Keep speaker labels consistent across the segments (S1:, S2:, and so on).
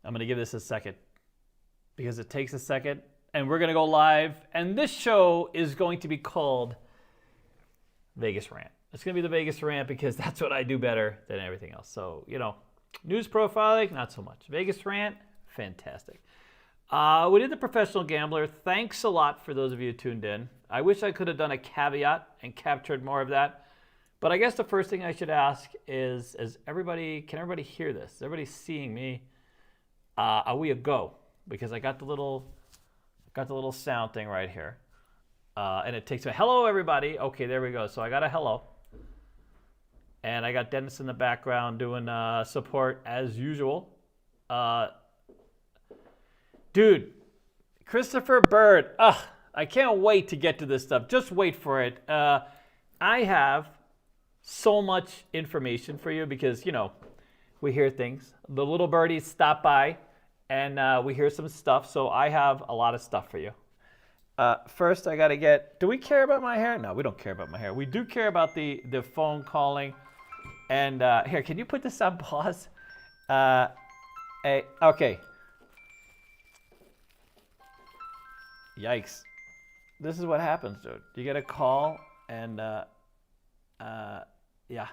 S1: I'm going to give this a second because it takes a second. And we're going to go live. And this show is going to be called Vegas Rant. It's going to be the Vegas Rant because that's what I do better than everything else. So, news profiling, not so much. Vegas Rant, fantastic. We did the professional gambler. Thanks a lot for those of you who tuned in. I wish I could have done a caveat and captured more of that. But I guess the first thing I should ask is can everybody hear this? Is everybody seeing me? Are we a go? Because I got the little sound thing right here. And it takes a hello, everybody. Okay, there we go. So I got a hello. And I got Dennis in the background doing support as usual. Dude, Christopher Bird. I can't wait to get to this stuff. Just wait for it. I have so much information for you because, we hear things. The little birdies stop by and we hear some stuff. So I have a lot of stuff for you. First, I got to get, do we care about my hair? No, we don't care about my hair. We do care about the phone calling. And here, can you put this on pause? Okay. Yikes. This is what happens, dude. You get a call and yeah.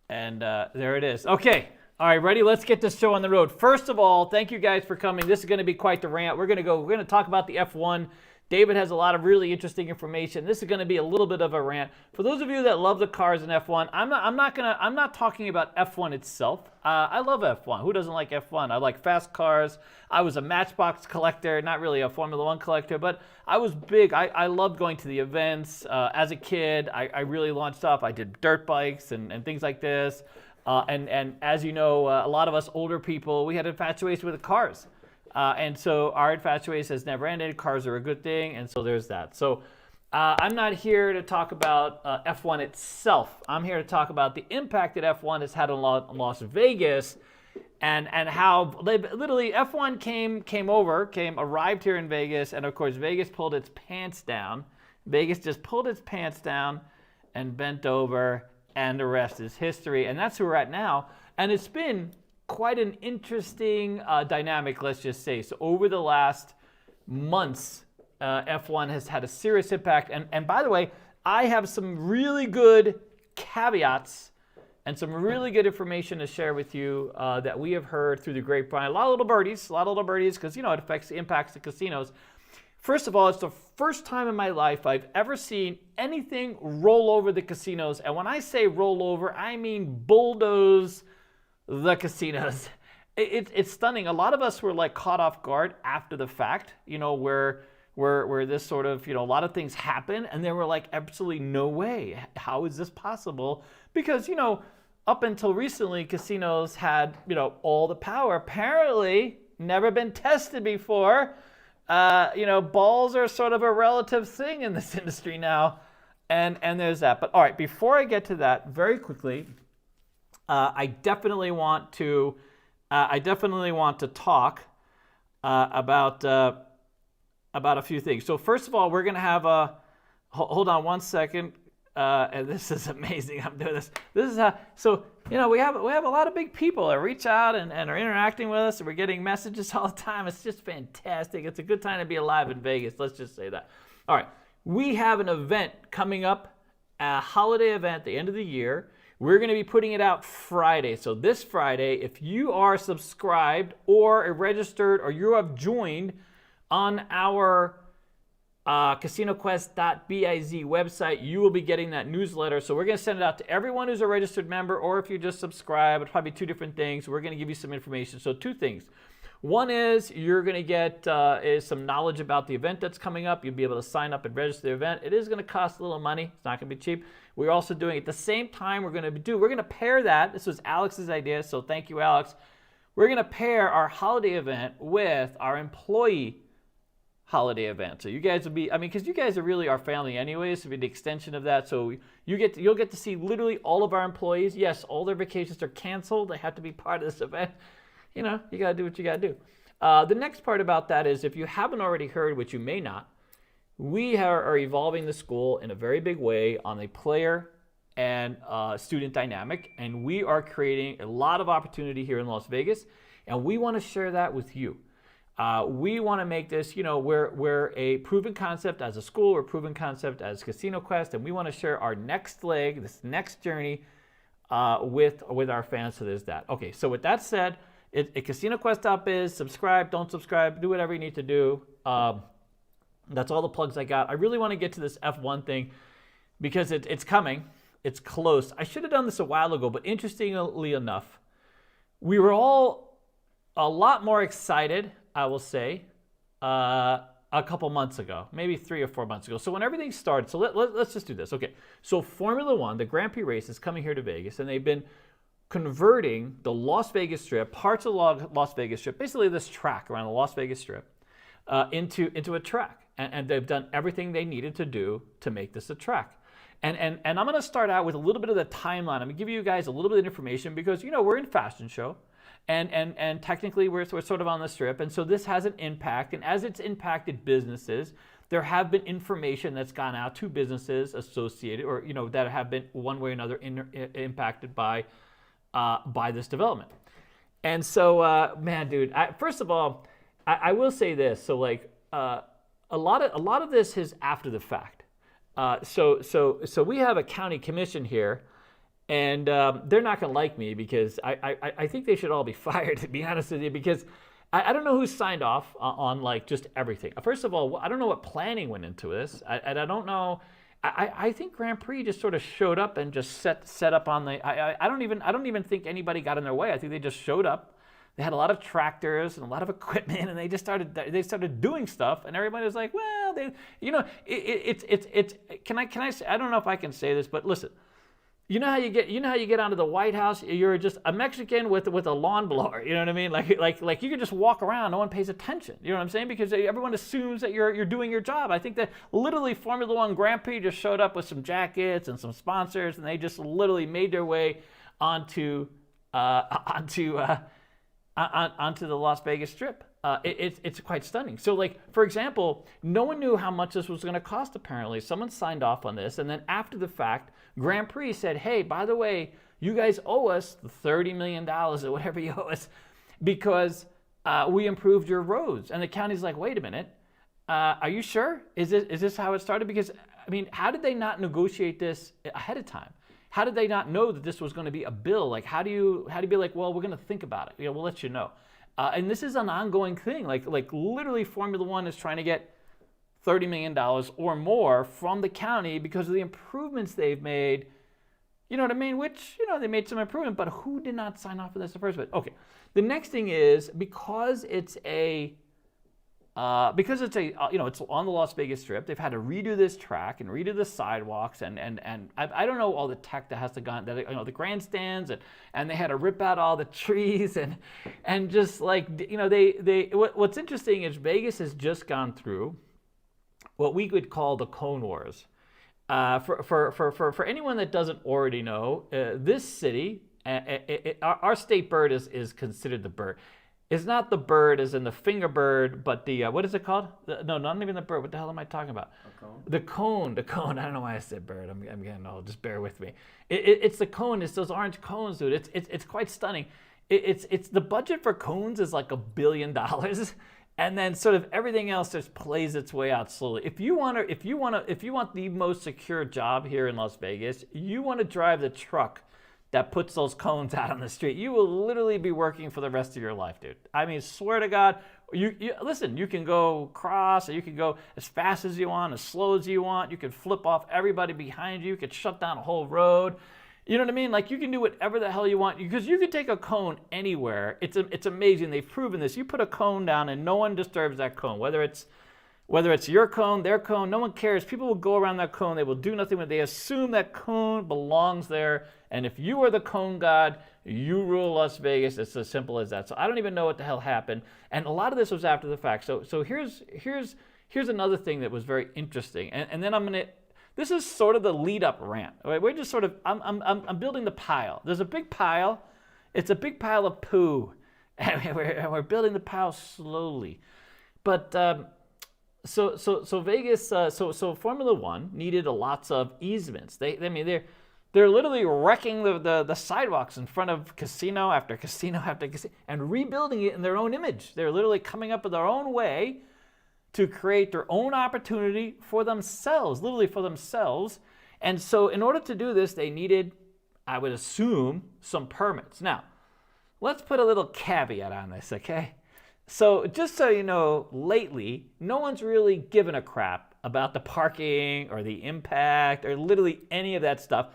S1: And there it is. Okay. All right, ready? Let's get this show on the road. First of all, thank you guys for coming. This is going to be quite the rant. We're going to talk about the F1. David has a lot of really interesting information. This is going to be a little bit of a rant. For those of you that love the cars in F1, I'm not talking about F1 itself. I love F1. Who doesn't like F1? I like fast cars. I was a Matchbox collector, not really a Formula One collector, but I was big. I loved going to the events. As a kid, I really launched off. I did dirt bikes and things like this. And as you know, a lot of us older people, we had infatuation with the cars. And so our infatuation has never ended. Cars are a good thing, and so there's that. So I'm not here to talk about F1 itself. I'm here to talk about the impact that F1 has had on Las Vegas and how literally F1 arrived here in Vegas, and of course Vegas pulled its pants down. Vegas just pulled its pants down and bent over, and the rest is history. And that's where we're at now. And it's been quite an interesting dynamic, let's just say. So over the last months, F1 has had a serious impact. And by the way, I have some really good caveats and some really good information to share with you that we have heard through the grapevine. A lot of little birdies, because, it impacts the casinos. First of all, it's the first time in my life I've ever seen anything roll over the casinos. And when I say roll over, I mean bulldoze the casinos. It's stunning. A lot of us were like caught off guard after the fact, where this sort of, a lot of things happen and they were like, absolutely no way. How is this possible? Because, up until recently, casinos had, all the power. Apparently, never been tested before. Balls are sort of a relative thing in this industry now. And there's that. But all right, before I get to that, very quickly, I definitely want to talk about a few things. So first of all, we're going to have hold on one second. And this is amazing. I'm doing this. This is we have a lot of big people that reach out and are interacting with us, and we're getting messages all the time. It's just fantastic. It's a good time to be alive in Vegas. Let's just say that. All right, we have an event coming up, a holiday event at the end of the year. We're going to be putting it out Friday. So this Friday, if you are subscribed or registered or you have joined on our CasinoQuest.biz website, you will be getting that newsletter. So we're going to send it out to everyone who's a registered member, or if you just subscribe, it's probably two different things. We're going to give you some information. So two things. One is you're going to get some knowledge about the event that's coming up. You'll be able to sign up and register the event. It is going to cost a little money. It's not going to be cheap. We're also doing at the same time we're going to pair that. This was Alex's idea, so thank you, Alex. We're going to pair our holiday event with our employee holiday event. So you guys will be, because you guys are really our family anyways, so it'll be the extension of that. So you'll get to see literally all of our employees. Yes, all their vacations are canceled. They have to be part of this event. You got to do what you got to do. The next part about that is, if you haven't already heard, which you may not, we are evolving the school in a very big way on a player and student dynamic, and we are creating a lot of opportunity here in Las Vegas. And we want to share that with you. We want to make this, we're a proven concept as a school, we're a proven concept as Casino Quest, and we want to share our next leg, this next journey with our fans. So there's that. Okay, so with that said, CasinoQuest.biz, subscribe, don't subscribe, do whatever you need to do. That's all the plugs I got. I really want to get to this F1 thing because it's coming. It's close. I should have done this a while ago, but interestingly enough, we were all a lot more excited, I will say, a couple months ago, maybe 3 or 4 months ago. So when everything started, so let's just do this. Okay, so Formula One, the Grand Prix race is coming here to Vegas, and they've been converting the Las Vegas Strip, parts of the Las Vegas Strip, basically this track around the Las Vegas Strip, into a track. And they've done everything they needed to do to make this a track. And I'm going to start out with a little bit of the timeline. I'm going to give you guys a little bit of information because, we're in fashion show. And technically we're sort of on the strip. And so this has an impact. And as it's impacted businesses, there have been information that's gone out to businesses associated or, that have been one way or another impacted by this development. And so, man, dude, first of all, I will say this. So like, a lot of this is after the fact. So we have a county commission here, and they're not going to like me because I think they should all be fired, to be honest with you, because I don't know who signed off on like just everything. First of all, I don't know what planning went into this, and I don't know. I think Grand Prix just sort of showed up and just set up on the. I don't even think anybody got in their way. I think they just showed up. They had a lot of tractors and a lot of equipment, and they started doing stuff, and everybody was like, well, it's can I say, I don't know if I can say this, but listen, you know how you get onto the White House, you're just a Mexican with a lawn blower, you know what I mean? Like you can just walk around, no one pays attention, you know what I'm saying? Because everyone assumes that you're doing your job. I think that literally Formula One Grand Prix just showed up with some jackets and some sponsors, and they just literally made their way onto the Las Vegas Strip. It's quite stunning. So like, for example, no one knew how much this was going to cost apparently. Someone signed off on this, and then after the fact, Grand Prix said, hey, by the way, you guys owe us the $30 million or whatever you owe us because we improved your roads. And the county's like, wait a minute, are you sure? Is this how it started? Because, I mean, how did they not negotiate this ahead of time? How did they not know that this was going to be a bill? Like, how do you be like, well, we're going to think about it. We'll let you know. And this is an ongoing thing. Like literally Formula One is trying to get $30 million or more from the county because of the improvements they've made. You know what I mean? Which, they made some improvement, but who did not sign off on this in the first place? Okay. The next thing is because it's it's on the Las Vegas Strip, they've had to redo this track and redo the sidewalks and I don't know all the tech that has to go on, the grandstands and they had to rip out all the trees and just like, what's interesting is Vegas has just gone through what we could call the Cone Wars. For anyone that doesn't already know, this city, our state bird is considered the bird. It's not the bird as in the finger bird, but the, what is it called? No, not even the bird. What the hell am I talking about? A cone? The cone. I don't know why I said bird. I'm getting old. Just bear with me. It's the cone. It's those orange cones, dude. It's quite stunning. It's the budget for cones is like $1 billion. And then sort of everything else just plays its way out slowly. If you want the most secure job here in Las Vegas, you want to drive the truck that puts those cones out on the street. You will literally be working for the rest of your life, dude. I mean, swear to God, you listen, you can go cross, or you can go as fast as you want, as slow as you want. You can flip off everybody behind you. You can shut down a whole road. You know what I mean? Like, you can do whatever the hell you want because you can take a cone anywhere. It's amazing. They've proven this. You put a cone down and no one disturbs that cone, whether it's your cone, their cone, no one cares. People will go around that cone. They will do nothing with it. They assume that cone belongs there. And if you are the cone god, you rule Las Vegas. It's as simple as that. So I don't even know what the hell happened. And a lot of this was after the fact. So here's another thing that was very interesting. And then this is sort of the lead up rant. Right? We're just sort of, I'm building the pile. There's a big pile. It's a big pile of poo. And we're building the pile slowly. But, So Vegas, so Formula One needed lots of easements. They They're literally wrecking the sidewalks in front of casino after casino after casino and rebuilding it in their own image. They're literally coming up with their own way to create their own opportunity for themselves, literally for themselves. And so in order to do this, they needed, I would assume, some permits. Now, let's put a little caveat on this, okay? So just so you know, lately, no one's really given a crap about the parking or the impact or literally any of that stuff.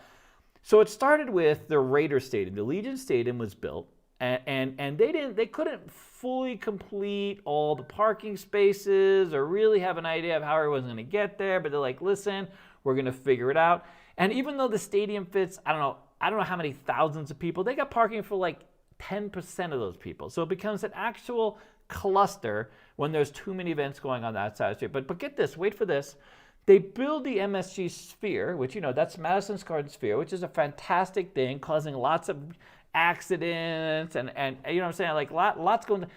S1: So it started with the Raiders Stadium. The Legion Stadium was built, and they couldn't fully complete all the parking spaces or really have an idea of how everyone's going to get there. But they're like, listen, we're going to figure it out. And even though the stadium fits, I don't know how many thousands of people, they got parking for like 10% of those people. So it becomes an actual cluster when there's too many events going on that side of the street. But get this, wait for this. They build the MSG Sphere, which, that's Madison Square Garden Sphere, which is a fantastic thing, causing lots of accidents and you know what I'm saying, like lots going on.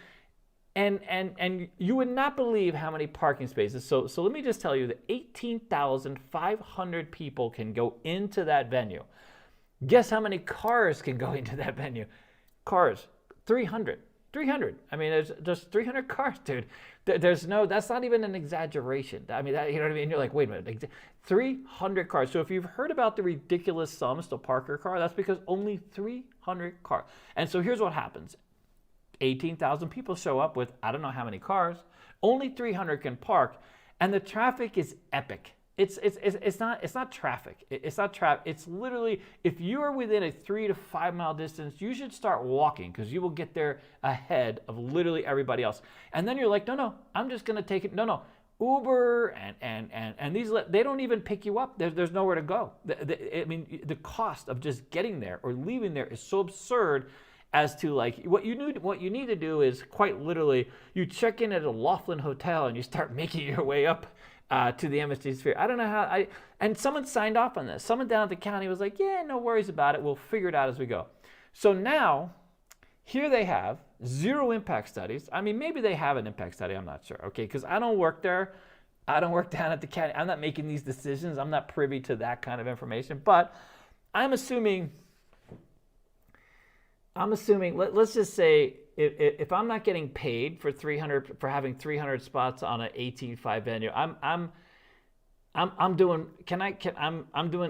S1: And you would not believe how many parking spaces. So let me just tell you that 18,500 people can go into that venue. Guess how many cars can go into that venue? Cars, 300. 300. I mean, there's just 300 cars, dude. That's not even an exaggeration. I mean, you know what I mean? You're like, wait a minute, 300 cars. So if you've heard about the ridiculous sums to park your car, that's because only 300 cars. And so here's what happens. 18,000 people show up with, I don't know how many cars. Only 300 can park. And the traffic is epic. It's not traffic. It's not traffic. It's literally, if you are within a 3 to 5 mile distance, you should start walking because you will get there ahead of literally everybody else. And then you're like, no, I'm just going to take it. No, Uber and these, they don't even pick you up. There's nowhere to go. I mean, the cost of just getting there or leaving there is so absurd as to like what you need to do is quite literally you check in at a Laughlin hotel and you start making your way up to the MSG Sphere. I don't know how and someone signed off on this. Someone down at the county was like, yeah, no worries about it. We'll figure it out as we go. So now here they have zero impact studies. I mean, maybe they have an impact study. I'm not sure. Okay. Cause I don't work there. I don't work down at the county. I'm not making these decisions. I'm not privy to that kind of information, but I'm assuming, let's just say if I'm not getting paid for having 300 spots on an 18.5 venue, I'm doing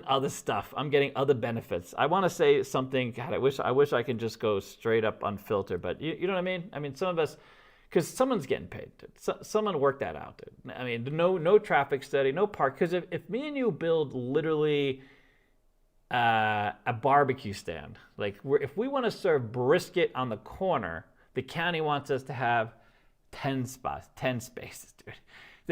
S1: other stuff. I'm getting other benefits. I want to say something. God, I wish I could just go straight up unfiltered, but you know what I mean? I mean, some of us, because someone's getting paid. Someone worked that out. Dude. I mean, no traffic study, no park. Because if me and you build literally a barbecue stand, like if we want to serve brisket on the corner, the county wants us to have 10 spots, 10 spaces, dude.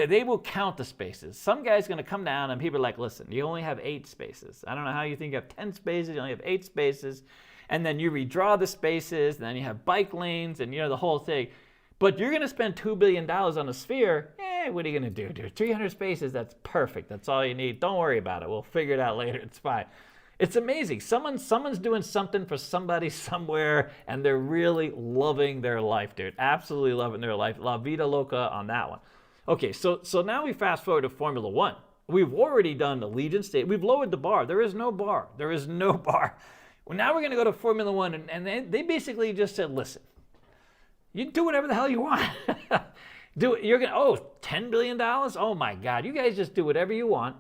S1: They will count the spaces. Some guy's going to come down and people are like, listen, you only have 8 spaces. I don't know how you think you have 10 spaces. You only have 8 spaces. And then you redraw the spaces. And then you have bike lanes and, the whole thing. But you're going to spend $2 billion on a sphere. What are you going to do, dude? 300 spaces, that's perfect. That's all you need. Don't worry about it. We'll figure it out later. It's fine. It's amazing. Someone's doing something for somebody somewhere, and they're really loving their life, dude. Absolutely loving their life. La vida loca on that one. Okay, so now we fast forward to Formula One. We've already done the Legion State. We've lowered the bar. There is no bar. There is no bar. Well, now we're going to go to Formula One, and they basically just said, listen, you do whatever the hell you want. Do it. You're going to, $10 billion? Oh, my God. You guys just do whatever you want.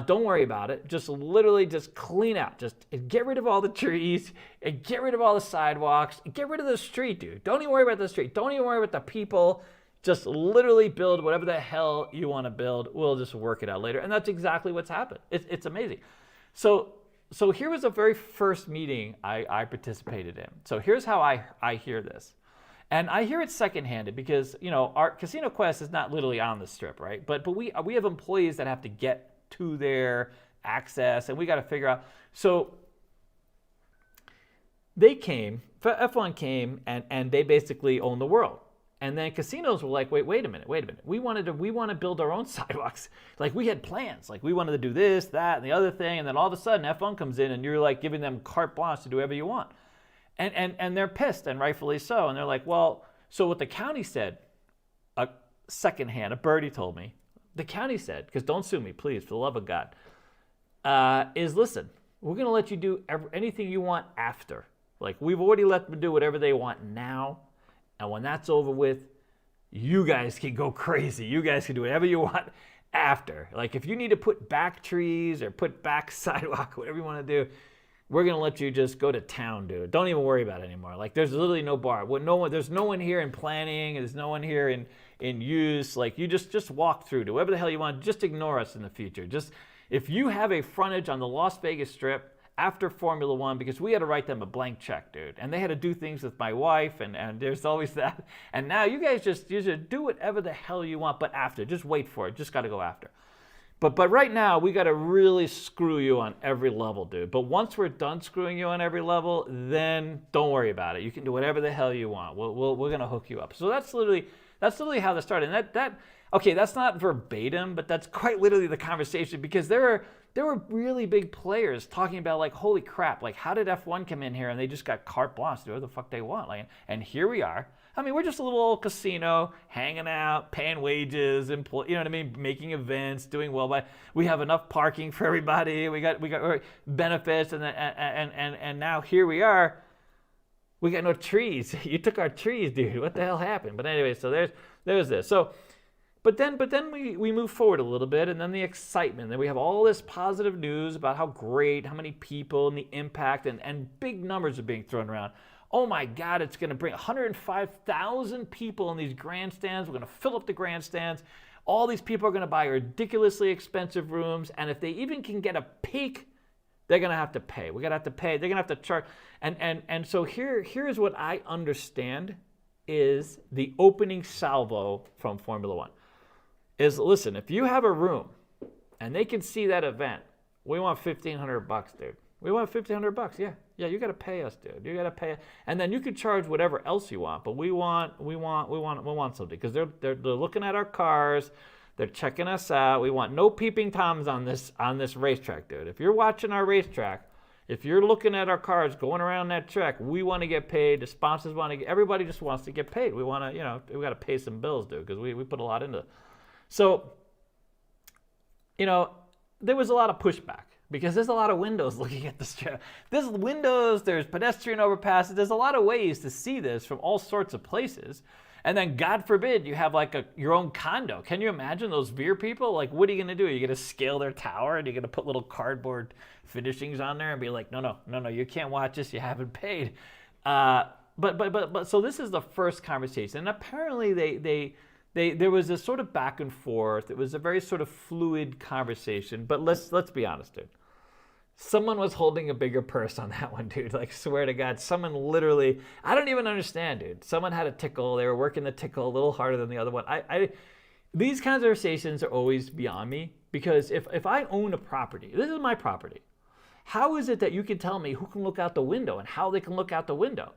S1: Don't worry about it. Just literally just clean out. Just get rid of all the trees. And get rid of all the sidewalks. Get rid of the street, dude. Don't even worry about the street. Don't even worry about the people. Just literally build whatever the hell you want to build. We'll just work it out later. And that's exactly what's happened. It's amazing. So here was the very first meeting I participated in. So here's how I hear this. And I hear it secondhanded because, our Casino Quest is not literally on the strip, right? But we have employees that have to get to their access, and we got to figure out. So they came, F1 came, and they basically own the world. And then casinos were like, wait a minute. We want to build our own sidewalks. Like we had plans, like we wanted to do this, that, and the other thing. And then all of a sudden F1 comes in and you're like giving them carte blanche to do whatever you want. And they're pissed, and rightfully so. And they're like, well, so what the county said, secondhand, a birdie told me, the county said, because don't sue me, please, for the love of God, is listen, we're going to let you do anything you want after. Like, we've already let them do whatever they want now. And when that's over with, you guys can go crazy. You guys can do whatever you want after. Like, if you need to put back trees or put back sidewalk, whatever you want to do, we're going to let you just go to town, dude. Don't even worry about it anymore. Like, there's literally no bar. There's no one here in planning. There's no one here in use. Like, you just walk through. Do whatever the hell you want. Just ignore us in the future. Just, if you have a frontage on the Las Vegas Strip after Formula One, because we had to write them a blank check, dude. And they had to do things with my wife, and there's always that. And now you guys just do whatever the hell you want, but after. Just wait for it. Just got to go after. But right now, we got to really screw you on every level, dude. But once we're done screwing you on every level, then don't worry about it. You can do whatever the hell you want. We're going to hook you up. So that's literally how this started. And okay, that's not verbatim, but that's quite literally the conversation, because there were really big players talking about, like, holy crap, like, how did F1 come in here and they just got carte blanche to do whatever the fuck they want? Like, and here we are. I mean, we're just a little old casino, hanging out, paying wages, you know what I mean, making events, doing well. But we have enough parking for everybody. We got benefits, and now here we are. We got no trees. You took our trees, dude. What the hell happened? But anyway, so there's this. So, but then we move forward a little bit, and then the excitement. Then we have all this positive news about how great, how many people, and the impact, and big numbers are being thrown around. Oh my God, it's going to bring 105,000 people in these grandstands. We're going to fill up the grandstands. All these people are going to buy ridiculously expensive rooms. And if they even can get a peek, they're going to have to pay. We're going to have to pay. They're going to have to charge. And so here's what I understand is the opening salvo from Formula One. Is, listen, if you have a room and they can see that event, we want $1,500, dude. We want $1,500. Yeah, you got to pay us, dude. You got to pay, and then you can charge whatever else you want. But we want something, because they're looking at our cars, they're checking us out. We want no peeping toms on this racetrack, dude. If you're watching our racetrack, if you're looking at our cars going around that track, we want to get paid. The sponsors want to get. Everybody just wants to get paid. We want to, we got to pay some bills, dude, because we put a lot into it. So, there was a lot of pushback, because there's a lot of windows looking at the strip. There's windows, there's pedestrian overpasses, there's a lot of ways to see this from all sorts of places. And then, God forbid, you have like your own condo. Can you imagine those Veer people? Like, what are you going to do? Are you going to scale their tower, and you're going to put little cardboard finishings on there and be like, no, you can't watch this, you haven't paid. But so this is the first conversation. And apparently there was a sort of back and forth. It was a very sort of fluid conversation. But let's be honest, dude. Someone was holding a bigger purse on that one, dude. Like, swear to God, someone literally, I don't even understand, dude. Someone had a tickle. They were working the tickle a little harder than the other one. These conversations are always beyond me, because if I own a property, this is my property, how is it that you can tell me who can look out the window and how they can look out the window?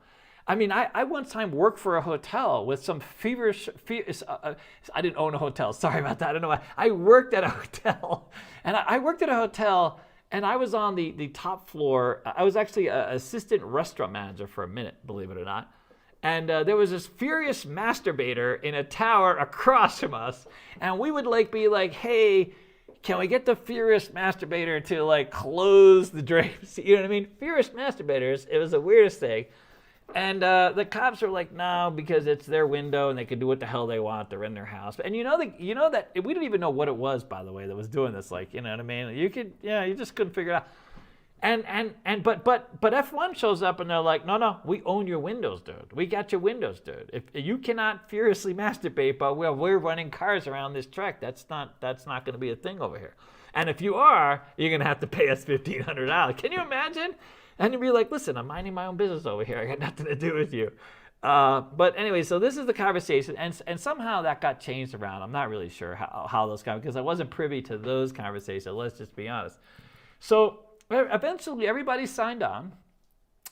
S1: I mean, I one time worked for a hotel with some feverish, I didn't own a hotel. Sorry about that. I don't know why. I worked at a hotel, and I worked at a hotel, and I was on the top floor. I was actually an assistant restaurant manager for a minute, believe it or not. And there was this furious masturbator in a tower across from us. And we would be like, hey, can we get the furious masturbator to close the drapes? You know what I mean? Furious masturbators. It was the weirdest thing. And the cops are like, no, because it's their window and they can do what the hell they want. They're in their house. And you know that we didn't even know what it was, by the way, that was doing this. You know what I mean? You just couldn't figure it out. But F1 shows up and they're like, no, we own your windows, dude. We got your windows, dude. If you cannot furiously masturbate, but we're running cars around this track, that's not going to be a thing over here. And if you are, you're going to have to pay us $1,500. Can you imagine? And you'd be like, listen, I'm minding my own business over here. I got nothing to do with you. But anyway, so this is the conversation. And somehow that got changed around. I'm not really sure how those got, because I wasn't privy to those conversations. Let's just be honest. So eventually everybody signed on.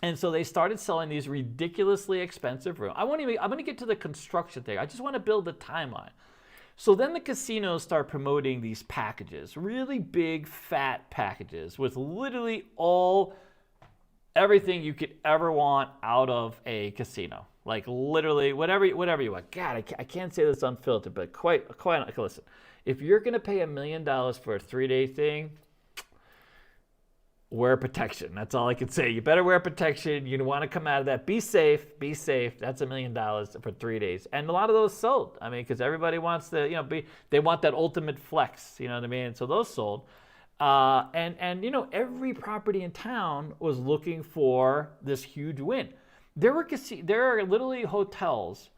S1: And so they started selling these ridiculously expensive rooms. I'm going to get to the construction thing. I just want to build the timeline. So then the casinos start promoting these packages, really big, fat packages with literally everything you could ever want out of a casino. Like literally whatever you want. God, I can't say this unfiltered, but quite listen. If you're going to pay $1 million for a 3-day thing, wear protection. That's all I can say. You better wear protection. You want to come out of that. Be safe. Be safe. That's $1 million for 3 days. And a lot of those sold. I mean, because everybody wants to, they want that ultimate flex. You know what I mean? So those sold. And every property in town was looking for this huge win. There are literally hotels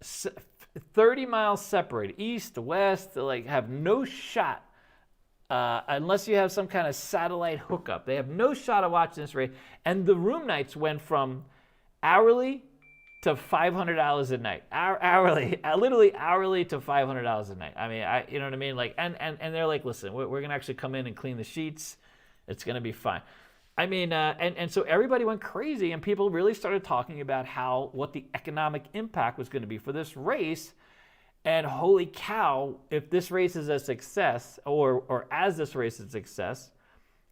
S1: 30 miles separated, east to west, like have no shot. Unless you have some kind of satellite hookup. They have no shot of watching this race. And the room nights went from hourly to $500 a night. Literally hourly to $500 a night. I mean, you know what I mean? Like, and they're like, listen, we're going to actually come in and clean the sheets. It's going to be fine. I mean, and so everybody went crazy, and people really started talking about what the economic impact was going to be for this race. And holy cow, if this race is a success, or as this race is a success,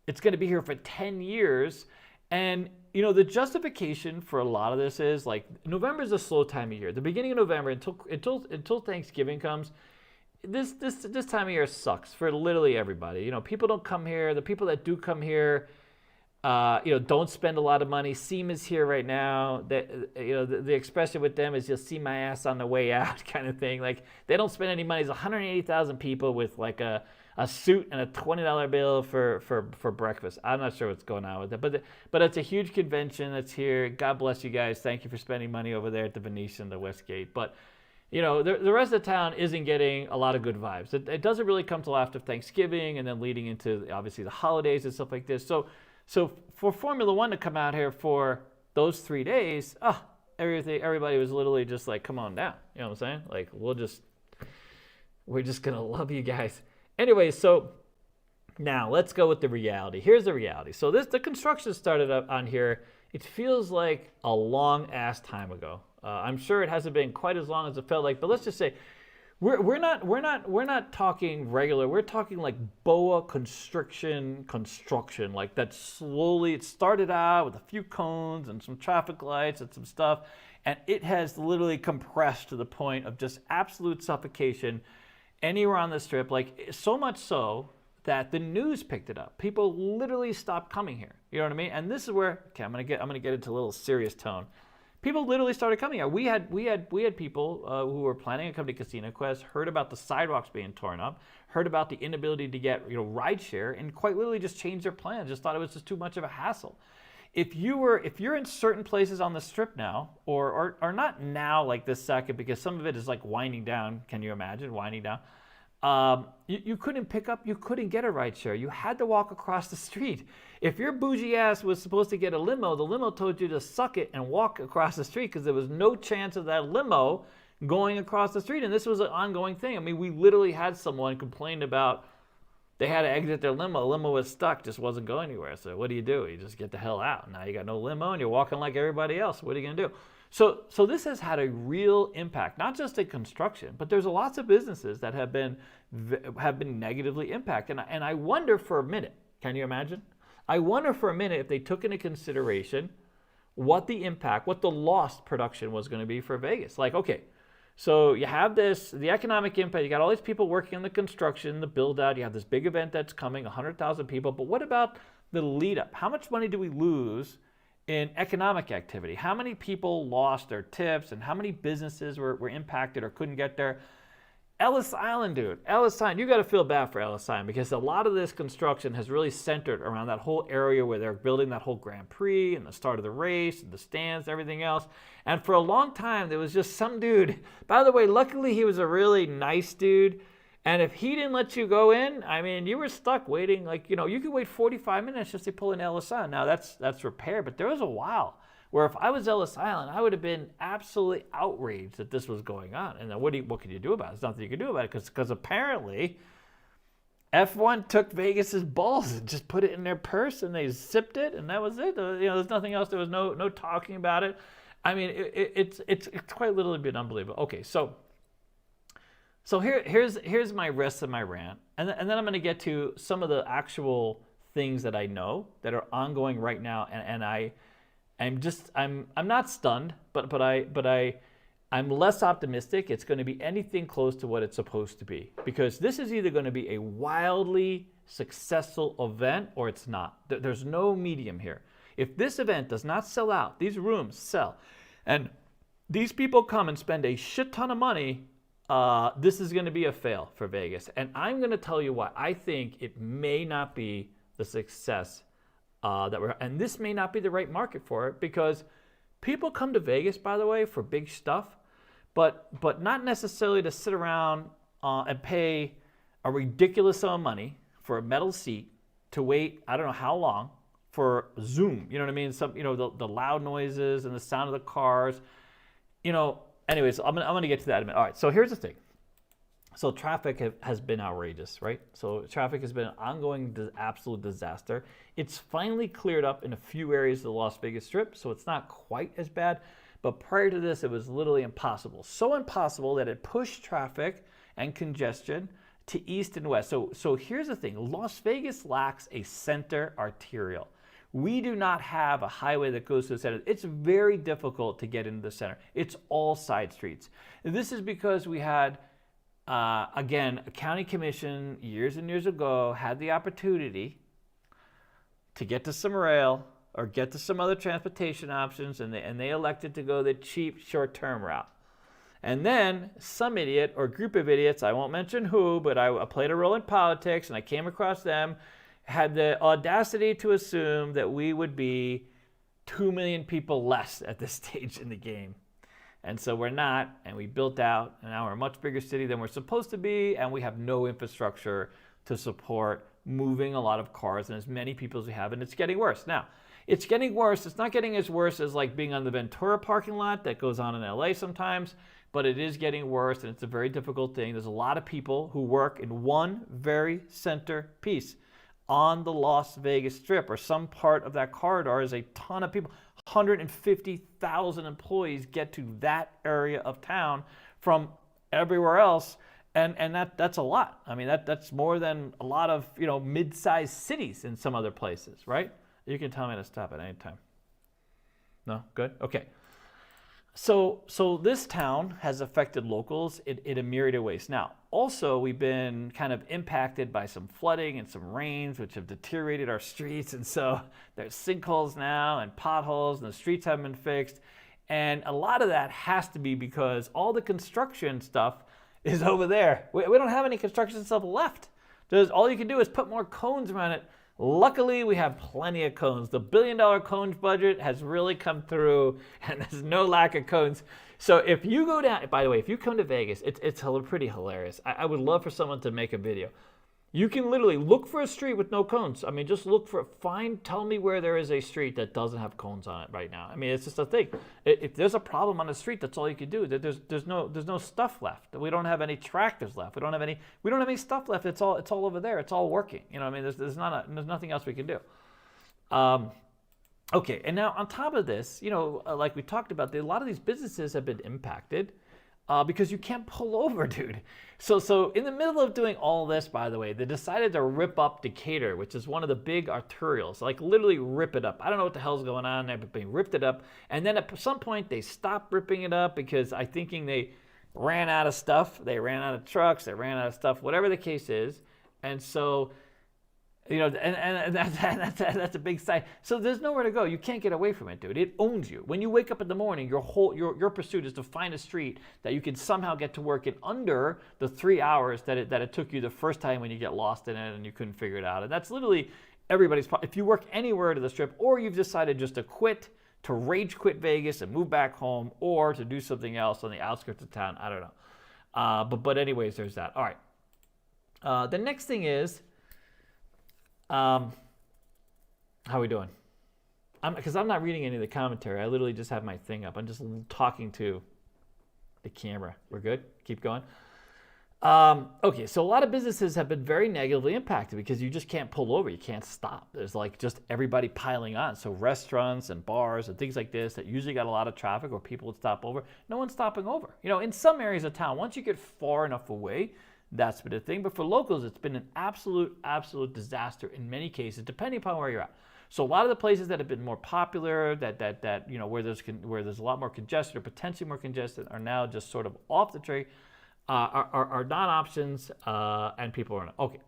S1: it's going to be here for 10 years. And, the justification for a lot of this is like November is a slow time of year. The beginning of November until Thanksgiving comes, this time of year sucks for literally everybody. People don't come here. The people that do come here, don't spend a lot of money. SEMA's here right now. The expression with them is you'll see my ass on the way out kind of thing. Like they don't spend any money. There's 180,000 people with like a suit and a $20 bill for breakfast. I'm not sure what's going on with it, but it's a huge convention that's here. God bless you guys. Thank you for spending money over there at the Venetian, the Westgate. But the rest of the town isn't getting a lot of good vibes. It doesn't really come till after Thanksgiving and then leading into obviously the holidays and stuff like this. So for Formula One to come out here for those 3 days, everybody was literally just like, come on down. You know what I'm saying? Like, we're just going to love you guys. Anyway, so now let's go with the reality. Here's the reality. So the construction started up on here. It feels like a long ass time ago. I'm sure it hasn't been quite as long as it felt like, but let's just say we're not talking regular. We're talking like boa construction, like that slowly. It started out with a few cones and some traffic lights and some stuff, and it has literally compressed to the point of just absolute suffocation anywhere on the strip. Like so much so that the news picked it up. People literally stopped coming here. You know what I mean? And this is where I'm gonna get into a little serious tone. People literally started coming here. We had people who were planning on coming to Casino Quest, heard about the sidewalks being torn up, heard about the inability to get rideshare, and quite literally just changed their plans. Just thought it was just too much of a hassle. If you're in certain places on the strip now, or not now like this second, because some of it is like winding down. Can you imagine winding down? You couldn't you couldn't get a rideshare. You had to walk across the street. If your bougie ass was supposed to get a limo, the limo told you to suck it and walk across the street because there was no chance of that limo going across the street. And this was an ongoing thing. I mean, we literally had someone complain about they had to exit their limo. The limo was stuck, just wasn't going anywhere. So what do? You just get the hell out. Now you got no limo and you're walking like everybody else. What are you going to do? So this has had a real impact, not just in construction, but there's lots of businesses that have been negatively impacted. And I wonder for a minute, can you imagine? I wonder for a minute if they took into consideration what the lost production was going to be for Vegas. Like, okay, so you have the economic impact, you got all these people working on the construction, the build out, you have this big event that's coming, 100,000 people, but what about the lead up? How much money do we lose in economic activity? How many people lost their tips and how many businesses were impacted or couldn't get there? Ellis Island, dude. Ellis Island, you got to feel bad for Ellis Island because a lot of this construction has really centered around that whole area where they're building that whole Grand Prix and the start of the race and the stands, everything else. And for a long time, there was just some dude. By the way, luckily he was a really nice dude. And if he didn't let you go in, I mean, you were stuck waiting. Like, you could wait 45 minutes just to pull in Ellis Island. Now that's repaired, but there was a while where if I was Ellis Island, I would have been absolutely outraged that this was going on. And then what could you do about it? There's nothing you can do about it because apparently F1 took Vegas's balls and just put it in their purse and they zipped it and that was it. There's nothing else. There was no talking about it. I mean, it's quite literally been unbelievable. Okay, so here's my rest of my rant, and then I'm going to get to some of the actual things that I know that are ongoing right now, and I'm not stunned, but I'm less optimistic it's going to be anything close to what it's supposed to be, because this is either going to be a wildly successful event or it's not. There's no medium here. If this event does not sell out, these rooms sell, and these people come and spend a shit ton of money, this is going to be a fail for Vegas. And I'm going to tell you why. I think it may not be the success and this may not be the right market for it, because people come to Vegas, by the way, for big stuff, but not necessarily to sit around and pay a ridiculous amount of money for a metal seat to wait, I don't know how long, for Zoom. You know what I mean? The loud noises and the sound of the cars. Anyways, I'm gonna get to that in a minute. All right, so here's the thing. So traffic has been outrageous, right? So traffic has been an ongoing absolute disaster. It's finally cleared up in a few areas of the Las Vegas Strip, so it's not quite as bad. But prior to this, it was literally impossible. So impossible that it pushed traffic and congestion to east and west. So here's the thing. Las Vegas lacks a center arterial. We do not have a highway that goes to the center. It's very difficult to get into the center. It's all side streets. And this is because we had, again, a county commission years and years ago had the opportunity to get to some rail or get to some other transportation options, and they elected to go the cheap short-term route. And then some idiot or group of idiots, I won't mention who, but I played a role in politics and I came across them, had the audacity to assume that we would be 2 million people less at this stage in the game. And so we're not, and we built out, and now we're a much bigger city than we're supposed to be, and we have no infrastructure to support moving a lot of cars and as many people as we have, and it's getting worse. Now, it's getting worse. It's not getting as worse as like being on the Ventura parking lot that goes on in LA sometimes, but it is getting worse, and it's a very difficult thing. There's a lot of people who work in one very center piece on the Las Vegas Strip, or some part of that corridor is a ton of people. 150,000 employees get to that area of town from everywhere else, and that's a lot. I mean, that's more than a lot of mid-sized cities in some other places, right? You can tell me to stop at any time. No? Good? Okay. So this town has affected locals in a myriad of ways. Now, also, we've been kind of impacted by some flooding and some rains, which have deteriorated our streets. And so there's sinkholes now and potholes, and the streets haven't been fixed. And a lot of that has to be because all the construction stuff is over there. We don't have any construction stuff left. All you can do is put more cones around it. Luckily, we have plenty of cones. The $1 billion cones budget has really come through, and there's no lack of cones. So if you go down, by the way, if you come to Vegas, it's pretty hilarious. I would love for someone to make a video. You can literally look for a street with no cones. I mean, just tell me where there is a street that doesn't have cones on it right now. I mean, it's just a thing. If there's a problem on the street, that's all you can do. There's no stuff left. We don't have any tractors left. We don't have any stuff left. It's all over there. It's all working. I mean, there's nothing else we can do. Okay, and now on top of this, like we talked about, a lot of these businesses have been impacted because you can't pull over, dude. So in the middle of doing all this, by the way, they decided to rip up Decatur, which is one of the big arterials, like literally rip it up. I don't know what the hell's going on there, but they ripped it up. And then at some point they stopped ripping it up because I'm thinking they ran out of stuff. They ran out of trucks. They ran out of stuff, whatever the case is. And so, and that's a big sign. So there's nowhere to go. You can't get away from it, dude. It owns you. When you wake up in the morning, your pursuit is to find a street that you can somehow get to work in under the 3 hours that it took you the first time when you get lost in it and you couldn't figure it out. And that's literally everybody's problem. If you work anywhere to the Strip, or you've decided just to quit, to rage quit Vegas and move back home, or to do something else on the outskirts of town, I don't know. But anyways, there's that. All right. The next thing is, how are we doing? Because I'm not reading any of the commentary. I literally just have my thing up. I'm just talking to the camera. We're good? Keep going. Okay, so a lot of businesses have been very negatively impacted because you just can't pull over. You can't stop. There's like just everybody piling on. So restaurants and bars and things like this that usually got a lot of traffic or people would stop over, no one's stopping over. In some areas of town, once you get far enough away, That's been a thing. But for locals, it's been an absolute disaster in many cases, depending upon where you're at. So a lot of the places that have been more popular, that you know, where there's a lot more congestion or potentially more congested, are now just sort of off the tree, are not options, and people are not. Okay,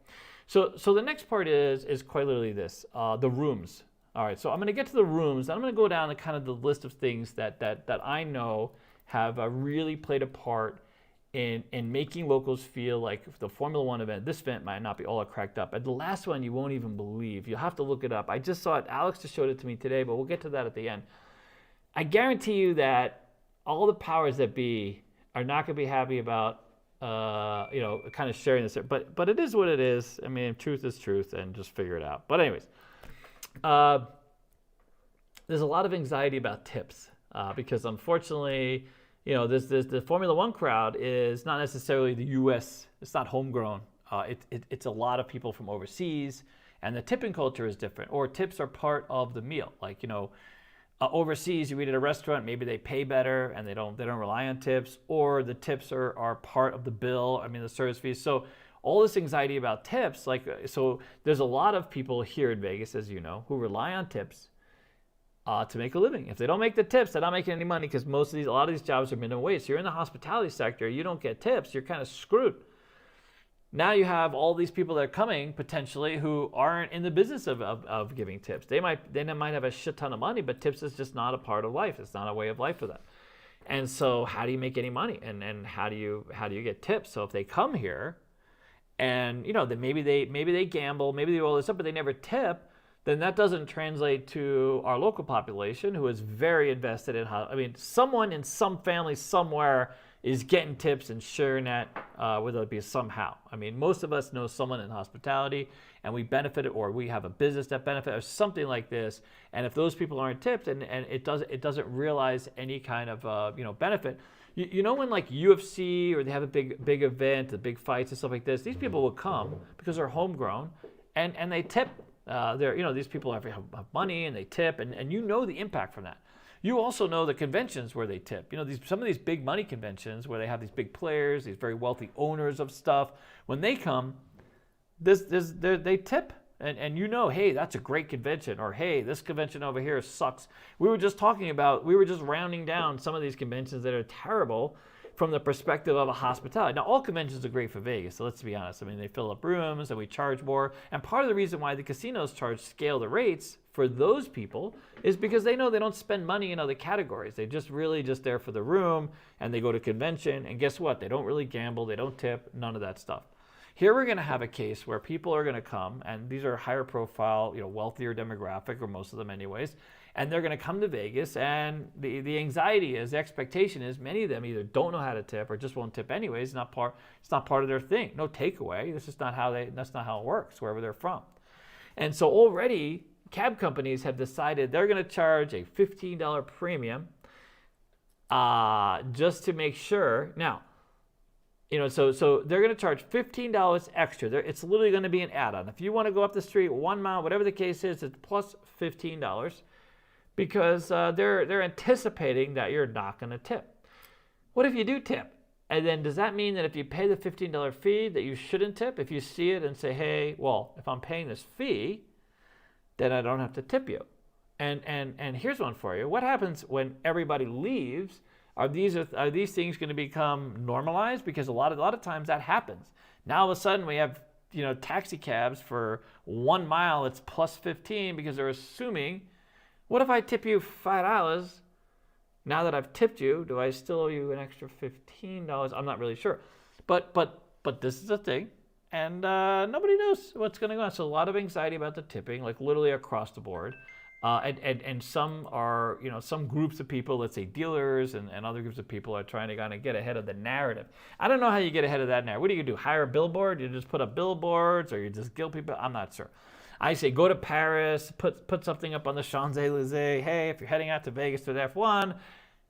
S1: so the next part is quite literally this: the rooms. All right, so I'm going to get to the rooms, and I'm going to go down to kind of the list of things that I know have really played a part in making locals feel like the Formula One event. This event might not be all cracked up. And the last one you won't even believe. You'll have to look it up. I just saw it. Alex just showed it to me today, but we'll get to that at the end. I guarantee you that all the powers that be are not going to be happy about you know, kind of sharing this. But it is what it is. I mean, truth is truth, and just figure it out. But anyways, there's a lot of anxiety about tips because unfortunately, you know, the Formula One crowd is not necessarily the U.S. It's not homegrown. It's a lot of people from overseas, and the tipping culture is different. Or tips are part of the meal. Like, you know, overseas, you eat at a restaurant, maybe they pay better and they don't rely on tips, or the tips are part of the bill. I mean, the service fees. So all this anxiety about tips, like, so there's a lot of people here in Vegas, as you know, who rely on tips to make a living. If they don't make the tips, they're not making any money, because a lot of these jobs are minimum wage. So you're in the hospitality sector, you don't get tips, you're kind of screwed. Now you have all these people that are coming potentially who aren't in the business of giving tips. They might have a shit ton of money, but tips is just not a part of life. It's not a way of life for them. And so how do you make any money? And how do you get tips? So if they come here and, you know, that maybe they gamble, maybe they do all this stuff, but they never tip, then that doesn't translate to our local population, who is very invested in how, I mean, someone in some family somewhere is getting tips and sharing that, whether it be somehow. I mean, most of us know someone in hospitality and we benefited, or we have a business that benefits, or something like this. And if those people aren't tipped, and it doesn't realize any kind of you know, benefit. You know, when like UFC, or they have a big event, the big fights and stuff like this, these people will come because they're homegrown and they tip. They're, you know, these people have money and they tip, and you know the impact from that. You also know the conventions where they tip. You know, some of these big money conventions where they have these big players, these very wealthy owners of stuff. When they come, they tip, and you know, hey, that's a great convention, or hey, this convention over here sucks. We were just rounding down some of these conventions that are terrible from the perspective of a hospitality. Now, all conventions are great for Vegas, so let's be honest. I mean, they fill up rooms and we charge more. And part of the reason why the casinos scale the rates for those people is because they know they don't spend money in other categories. They just really just there for the room, and they go to convention, and guess what? They don't really gamble, they don't tip, none of that stuff. Here we're going to have a case where people are going to come, and these are higher profile, you know, wealthier demographic, or most of them anyways, and they're going to come to Vegas, and the anxiety is, the expectation is, many of them either don't know how to tip or just won't tip anyways. It's not part of their thing. No takeaway. That's not how it works wherever they're from. And so already cab companies have decided they're going to charge a $15 premium just to make sure. Now, you know, so they're going to charge $15 extra. It's literally going to be an add-on. If you want to go up the street 1 mile, whatever the case is, it's plus $15, because they're anticipating that you're not going to tip. What if you do tip? And then does that mean that if you pay the $15 fee that you shouldn't tip? If you see it and say, hey, well, if I'm paying this fee, then I don't have to tip you. And here's one for you. What happens when everybody leaves? Are these things going to become normalized? Because a lot of times that happens. Now all of a sudden we have, you know, taxi cabs for 1 mile, it's plus 15, because they're assuming, what if I tip you $5? Now that I've tipped you, do I still owe you an extra $15? I'm not really sure. But this is a thing, and nobody knows what's going to go on. So a lot of anxiety about the tipping, like literally across the board. And some are, you know, some groups of people, let's say dealers, and other groups of people are trying to kind of get ahead of the narrative. I don't know how you get ahead of that narrative. What do? Hire a billboard? You just put up billboards, or you just guilt people? I'm not sure. I say go to Paris, put something up on the Champs-Élysées. Hey, if you're heading out to Vegas to the F1,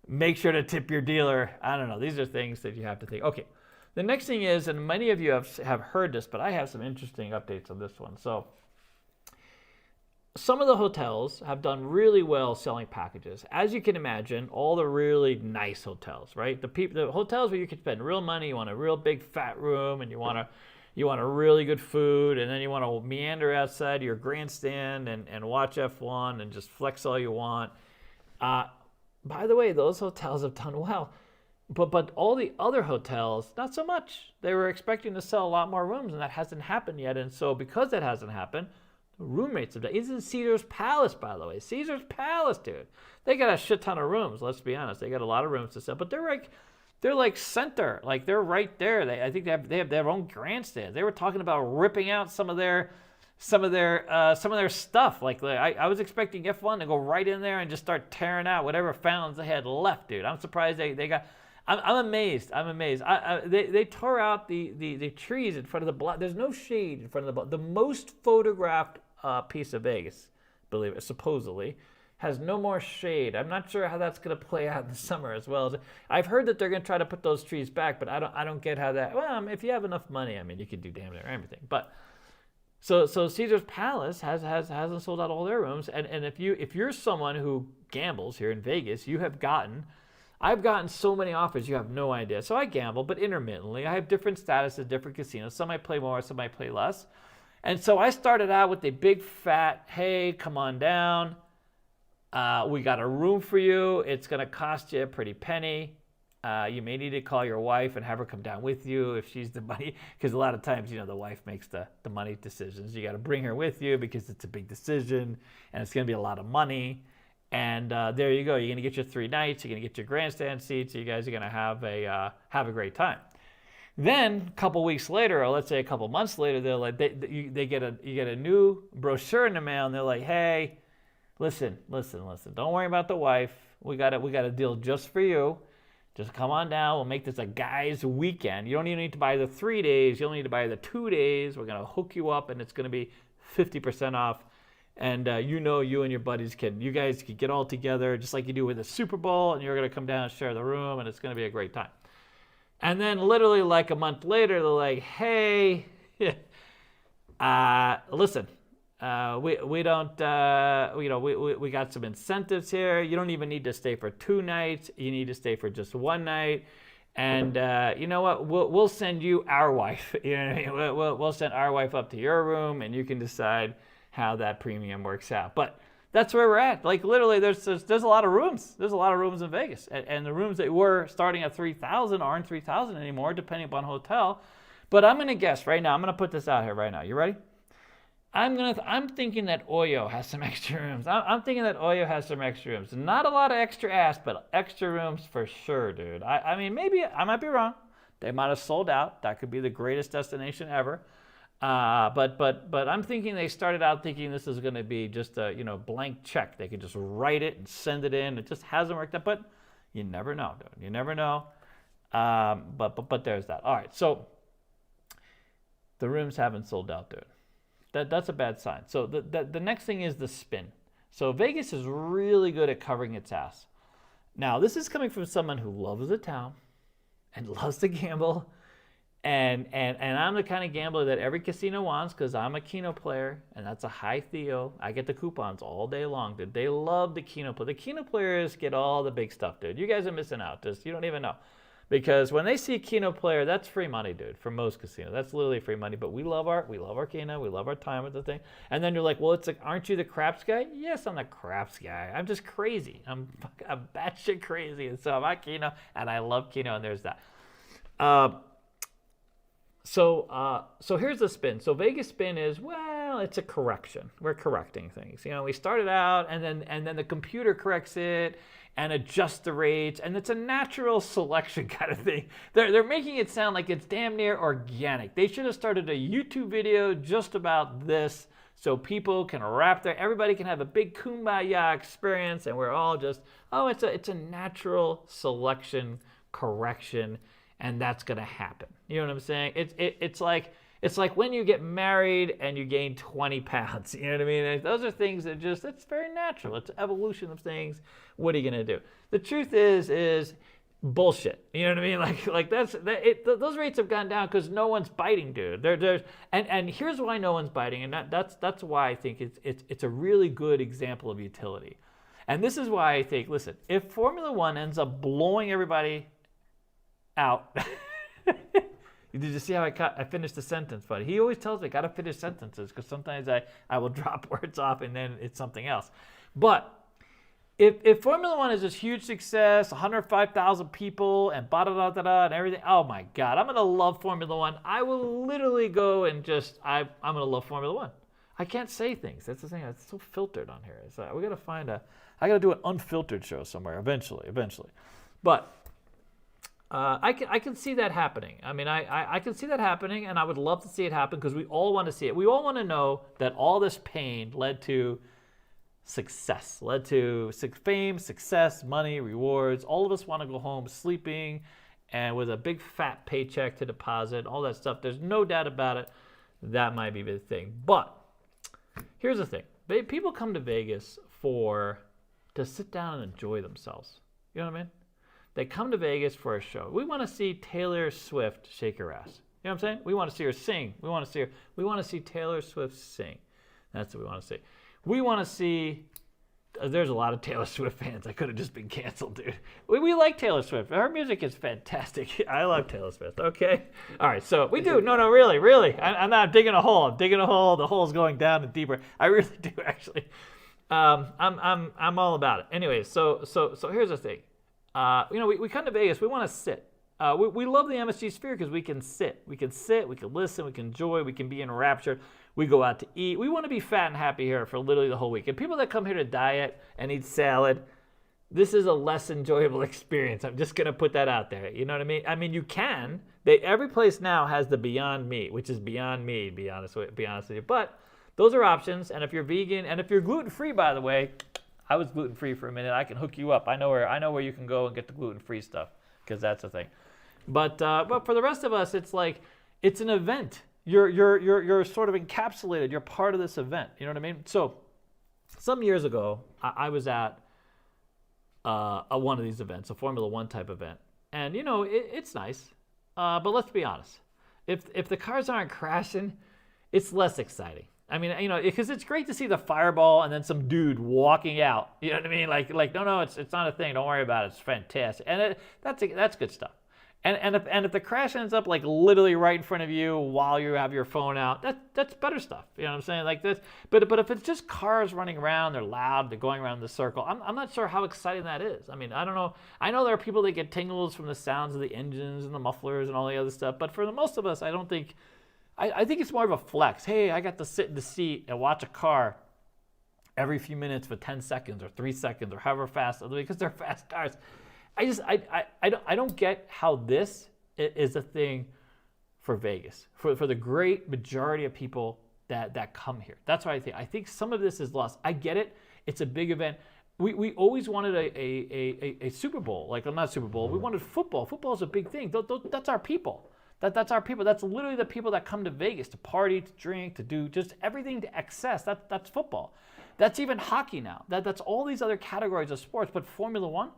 S1: make sure to tip your dealer. I don't know. These are things that you have to think. Okay. The next thing is, and many of you have heard this, but I have some interesting updates on this one. So some of the hotels have done really well selling packages. As you can imagine, all the really nice hotels, right? The hotels where you can spend real money, you want a real big fat room, and you want a really good food, and then you want to meander outside your grandstand and watch F1 and just flex all you want. By the way, those hotels have done well. But all the other hotels, not so much. They were expecting to sell a lot more rooms, and that hasn't happened yet. And so because that hasn't happened, the room rates have done. This is Caesar's Palace, by the way. Caesar's Palace, dude. They got a shit ton of rooms, let's be honest. They got a lot of rooms to sell. But they're like center. Like they're right there. I think they have their own grandstands. They were talking about ripping out some of their stuff. Like I was expecting F1 to go right in there and just start tearing out whatever fountains they had left, dude. I'm surprised they got. I'm amazed. They tore out the trees in front of the block. There's no shade in front of the block. The most photographed piece of Vegas, believe it, supposedly, has no more shade. I'm not sure how that's going to play out in the summer as well. I've heard that they're going to try to put those trees back, but I don't get how that. Well, if you have enough money, I mean, you could do damn near everything. But so Caesar's Palace hasn't sold out all their rooms, and if you're someone who gambles here in Vegas, I've gotten so many offers, you have no idea. So I gamble, but intermittently. I have different statuses, different casinos. Some I play more, some I play less. And so I started out with a big fat, hey, come on down. We got a room for you. It's going to cost you a pretty penny. You may need to call your wife and have her come down with you if she's the money. Because a lot of times, the wife makes the money decisions. You got to bring her with you because it's a big decision and it's going to be a lot of money. And there you go. You're going to get your 3 nights. You're going to get your grandstand seats. You guys are going to have a great time. Then a couple weeks later, or let's say a couple months later, they're like, you get a new brochure in the mail, and they're like, hey, listen. Don't worry about the wife. We got a deal just for you. Just come on down. We'll make this a guy's weekend. You don't even need to buy the 3 days. You only need to buy the 2 days. We're going to hook you up, and it's going to be 50% off. And you and your buddies you guys can get all together just like you do with the Super Bowl, and you're going to come down and share the room, and it's going to be a great time. And then literally like a month later, they're like, hey, listen, we don't, we got some incentives here. You don't even need to stay for 2 nights. You need to stay for just 1 night. And you know what? We'll send you our wife. You know what I mean? We'll send our wife up to your room, and you can decide how that premium works out. But that's where we're at. Like literally, there's a lot of rooms. There's a lot of rooms in Vegas, and the rooms that were starting at 3,000 aren't 3,000 anymore, depending upon hotel. But I'm gonna guess right now. I'm gonna put this out here right now. You ready? I'm thinking that Oyo has some extra rooms. I'm thinking that Oyo has some extra rooms. Not a lot of extra ass, but extra rooms for sure, dude. I mean, maybe I might be wrong. They might have sold out. That could be the greatest destination ever. But I'm thinking they started out thinking this is going to be just a blank check. They could just write it and send it in. It just hasn't worked out. But you never know, dude. You never know. But there's that. All right. So the rooms haven't sold out, dude. That's a bad sign. So the next thing is the spin. So Vegas is really good at covering its ass. Now this is coming from someone who loves the town and loves to gamble. And I'm the kind of gambler that every casino wants because I'm a Keno player, and that's a high Theo. I get the coupons all day long, dude. They love the Keno play. The Keno players get all the big stuff, dude. You guys are missing out. You don't even know. Because when they see a Keno player, that's free money, dude, for most casinos. That's literally free money. But we love our Keno. We love our time with the thing. And then you're like, well, it's like, aren't you the craps guy? Yes, I'm the craps guy. I'm just crazy. I'm batshit crazy. And so I'm at Keno, and I love Keno, and there's that. So here's the spin. So Vegas spin is, well, it's a correction. We're correcting things. We started out, and then the computer corrects it and adjusts the rates, and it's a natural selection kind of thing. They're making it sound like it's damn near organic. They should have started a YouTube video just about this, so people can everybody can have a big kumbaya experience, and we're all just, it's a natural selection correction. And that's gonna happen. You know what I'm saying? It's like when you get married and you gain 20 pounds. You know what I mean? Those are things that it's very natural. It's evolution of things. What are you gonna do? The truth is bullshit. You know what I mean? Like those rates have gone down because no one's biting, dude. And here's why no one's biting, and that's why I think it's a really good example of utility. And this is why I think, listen, if Formula One ends up blowing everybody out, did you see how I finished the sentence, buddy? He always tells me I gotta finish sentences because sometimes I will drop words off and then it's something else. But if Formula One is this huge success, 105,000 people and da-da-da-da-da and everything, oh my God, I'm going to love Formula One. I will literally go and I'm going to love Formula One. I can't say things. That's the thing. It's so filtered on here. It's like, we got to I got to do an unfiltered show somewhere eventually. But I can see that happening. I mean, I can see that happening, and I would love to see it happen because we all want to see it. We all want to know that all this pain led to success, led to fame, success, money, rewards. All of us want to go home sleeping and with a big fat paycheck to deposit, all that stuff. There's no doubt about it. That might be the thing. But here's the thing. People come to Vegas to sit down and enjoy themselves. You know what I mean? They come to Vegas for a show. We want to see Taylor Swift shake her ass. You know what I'm saying? We want to see her sing. We want to see Taylor Swift sing. That's what we want to see. We want to see, there's a lot of Taylor Swift fans. I could have just been canceled, dude. We like Taylor Swift. Her music is fantastic. I love Taylor Swift, okay? All right, so we do. No, really. I'm not digging a hole. I'm digging a hole. The hole's going down and deeper. I really do, actually. I'm all about it. Anyway, so here's the thing. We come to Vegas. We want to sit. We love the MSG Sphere because we can sit. We can listen, we can enjoy, we can be enraptured. We go out to eat. We want to be fat and happy here for literally the whole week. And people that come here to diet and eat salad, this is a less enjoyable experience. I'm just going to put that out there. You know what I mean? I mean, you can. Every place now has the Beyond Meat, which is beyond me, to be honest with you. But those are options. And if you're vegan, and if you're gluten-free, by the way, I was gluten-free for a minute. I can hook you up. I know where you can go and get the gluten-free stuff because that's the thing. But for the rest of us, it's like it's an event. You're sort of encapsulated. You're part of this event. You know what I mean? So some years ago, I was at one of these events, a Formula One type event, and it's nice. But let's be honest. If the cars aren't crashing, it's less exciting. I mean, because it's great to see the fireball and then some dude walking out. You know what I mean? Like no, it's not a thing. Don't worry about it. It's fantastic, and that's good stuff. And if the crash ends up like literally right in front of you while you have your phone out, that's better stuff. You know what I'm saying? Like this. But if it's just cars running around, they're loud, they're going around the circle. I'm not sure how exciting that is. I mean, I don't know. I know there are people that get tingles from the sounds of the engines and the mufflers and all the other stuff. But for the most of us, I don't think. I think it's more of a flex. Hey, I got to sit in the seat and watch a car every few minutes for 10 seconds or 3 seconds or however fast, because they're fast cars. I don't get how this is a thing for Vegas, for the great majority of people that come here. That's what I think. I think some of this is lost. I get it. It's a big event. We always wanted a Super Bowl, like not Super Bowl. We wanted football. Football is a big thing. That's our people. That's our people. That's literally the people that come to Vegas to party, to drink, to do just everything to excess. That's football. That's even hockey now. That's all these other categories of sports. But Formula One,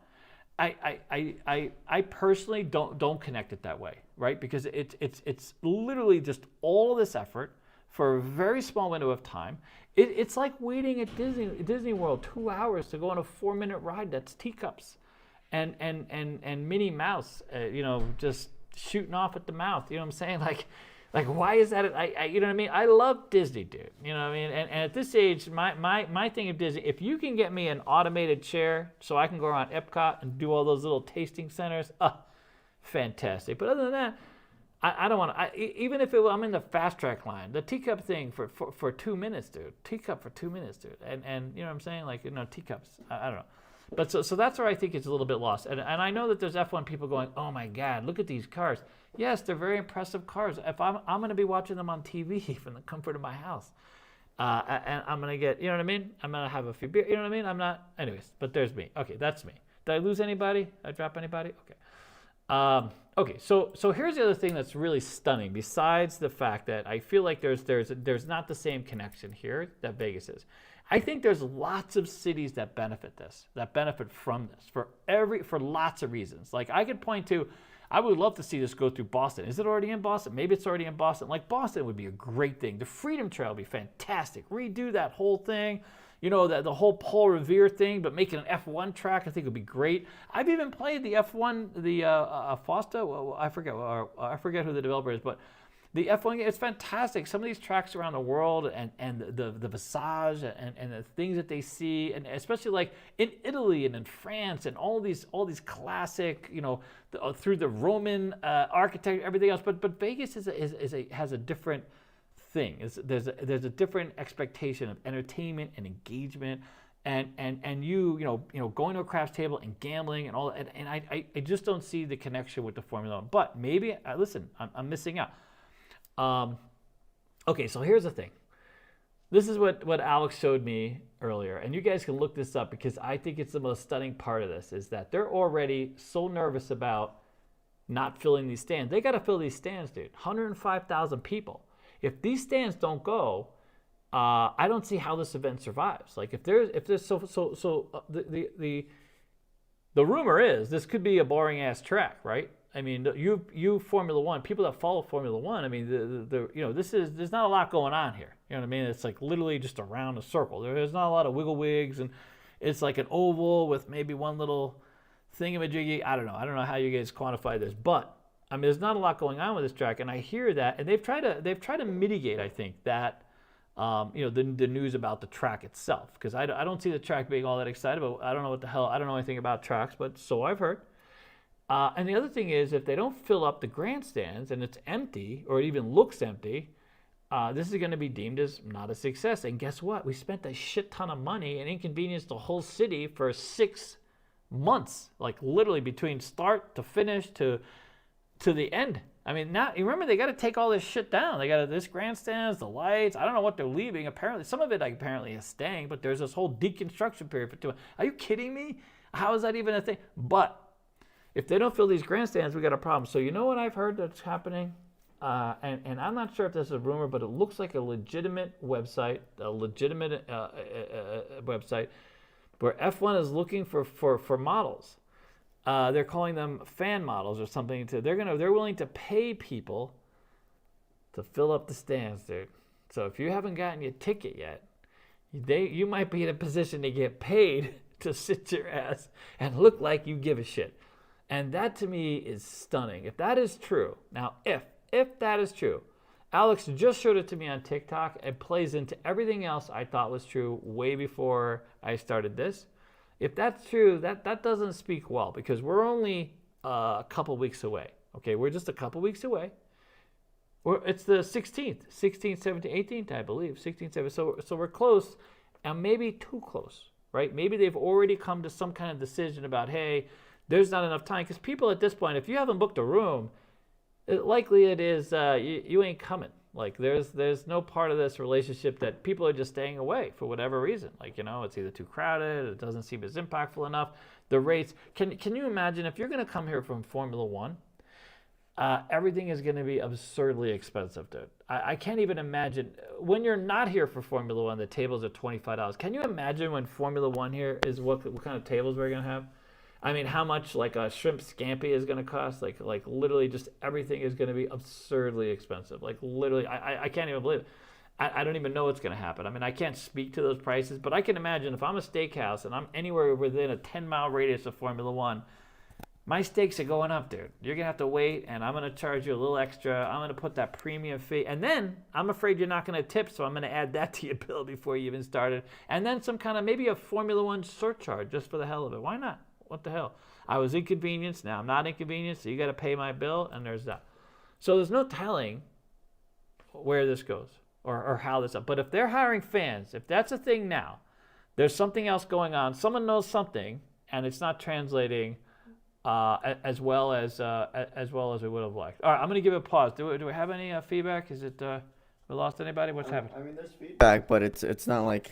S1: I personally don't connect it that way, right? Because it's literally just all this effort for a very small window of time. It's like waiting at Disney World 2 hours to go on a 4-minute ride that's teacups and Minnie Mouse, just shooting off at the mouth. You know what I'm saying? Like why is that? You know what I mean? I love Disney, dude. You know what I mean? And at this age, my thing of Disney, if you can get me an automated chair so I can go around Epcot and do all those little tasting centers, fantastic. But other than that, I don't want to. Even if I'm in the fast track line, the teacup thing for 2 minutes, dude. Teacup for 2 minutes, dude. And you know what I'm saying? Like, teacups. I don't know. But so that's where I think it's a little bit lost. And I know that there's F1 people going, oh my God, look at these cars. Yes, they're very impressive cars. If I'm going to be watching them on TV from the comfort of my house. And I'm going to get, you know what I mean? I'm going to have a few beers, you know what I mean? I'm not, anyways, but there's me. Okay, that's me. Did I lose anybody? Did I drop anybody? Okay. Okay, so here's the other thing that's really stunning, besides the fact that I feel like there's not the same connection here that Vegas is. I think there's lots of cities that benefit from this for lots of reasons. Like I could point to, I would love to see this go through Boston. Is it already in Boston? Maybe it's already in Boston. Like Boston would be a great thing. The Freedom Trail would be fantastic. Redo that whole thing. You know, the whole Paul Revere thing, but making an F1 track, I think would be great. I've even played the F1, the Fosta. Well, I forget who the developer is, but the F1 game, it's fantastic. Some of these tracks around the world and the visage and the things that they see, and especially like in Italy and in France and all these classic, you know, through the Roman architecture, everything else. But Vegas has a different thing. There's a different expectation of entertainment and engagement, and you know going to a craps table and gambling and all that. And I just don't see the connection with the Formula One. But maybe listen, I'm missing out. Okay, so here's the thing. This is what Alex showed me earlier, and you guys can look this up because I think it's the most stunning part of this is that they're already so nervous about not filling these stands. They got to fill these stands, dude. 105,000 people. If these stands don't go, I don't see how this event survives. Like if there's the rumor is this could be a boring ass track, right? I mean, you Formula One, people that follow Formula One, I mean, there's not a lot going on here. You know what I mean? It's like literally just around a circle. There's not a lot of wiggle wigs, and it's like an oval with maybe one little thingamajiggy. I don't know how you guys quantify this, but I mean, there's not a lot going on with this track, and I hear that, and they've tried to mitigate, I think, that the news about the track itself, because I don't see the track being all that excited, but I don't know anything about tracks, but so I've heard. And the other thing is, if they don't fill up the grandstands and it's empty or it even looks empty, this is going to be deemed as not a success. And guess what? We spent a shit ton of money and inconvenienced the whole city for 6 months, like literally between start to finish to the end. I mean, now you remember they got to take all this shit down. They got this grandstands, the lights. I don't know what they're leaving. Apparently, some of it apparently is staying, but there's this whole deconstruction period for 2 months. Are you kidding me? How is that even a thing? But if they don't fill these grandstands, we got a problem. So you know what I've heard that's happening? And I'm not sure if this is a rumor, but it looks like a legitimate website, website where F1 is looking for models. They're calling them fan models or something. They're willing to pay people to fill up the stands, dude. So if you haven't gotten your ticket yet, you might be in a position to get paid to sit your ass and look like you give a shit. And that to me is stunning. If that is true, now if that is true, Alex just showed it to me on TikTok. It plays into everything else I thought was true way before I started this. If that's true, that doesn't speak well, because we're only a couple weeks away. Okay, we're just a couple weeks away. It's the 16th, 17th, 18th, I believe, 16th, 17th. So we're close, and maybe too close, right? Maybe they've already come to some kind of decision about, hey, there's not enough time, because people at this point, if you haven't booked a room, likely it is you ain't coming. Like there's no part of this relationship that people are just staying away for whatever reason. Like, it's either too crowded, it doesn't seem as impactful enough. The rates, can you imagine if you're going to come here from Formula One, everything is going to be absurdly expensive, dude. I can't even imagine when you're not here for Formula One, the tables are $25. Can you imagine when Formula One here is what kind of tables we're going to have? I mean, how much like a shrimp scampi is going to cost? Like literally just everything is going to be absurdly expensive. Like literally, I can't even believe it. I don't even know what's going to happen. I mean, I can't speak to those prices, but I can imagine if I'm a steakhouse and I'm anywhere within a 10-mile radius of Formula One, my steaks are going up, dude. You're going to have to wait, and I'm going to charge you a little extra. I'm going to put that premium fee. And then I'm afraid you're not going to tip, so I'm going to add that to your bill before you even started. And then some kind of maybe a Formula One surcharge just for the hell of it. Why not? What the hell? I was inconvenienced. Now I'm not inconvenienced, so you got to pay my bill, and there's that. So there's no telling where this goes or how this up. But if they're hiring fans, if that's a thing now, there's something else going on. Someone knows something, and it's not translating as well as we would have liked. All right, I'm going to give it a pause. Do we have any feedback? Is it we lost anybody? What's happened?
S2: I mean, there's feedback, but it's not like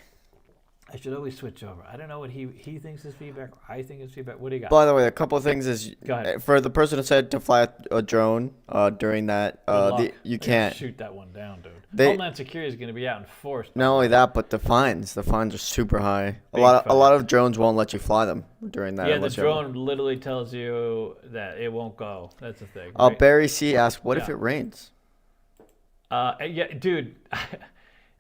S1: I should always switch over. I don't know what he thinks is feedback or I think is feedback. What do you got?
S2: By the way, a couple of things is
S1: Go ahead.
S2: for the person who said to fly a drone during that
S1: Good luck.
S2: you
S1: They're gonna
S2: can't.
S1: shoot that one down, dude.
S2: They-
S1: Homeland Security is going to be out in force.
S2: Not only that, but the fines are super high. A
S1: Big
S2: lot
S1: fines.
S2: of drones won't let you fly them during that.
S1: Yeah, the
S2: unless you're-
S1: drone literally tells you that it won't go. That's the thing. Right?
S2: Barry C asked, "What if
S1: Yeah.
S2: it rains?"
S1: Yeah, dude.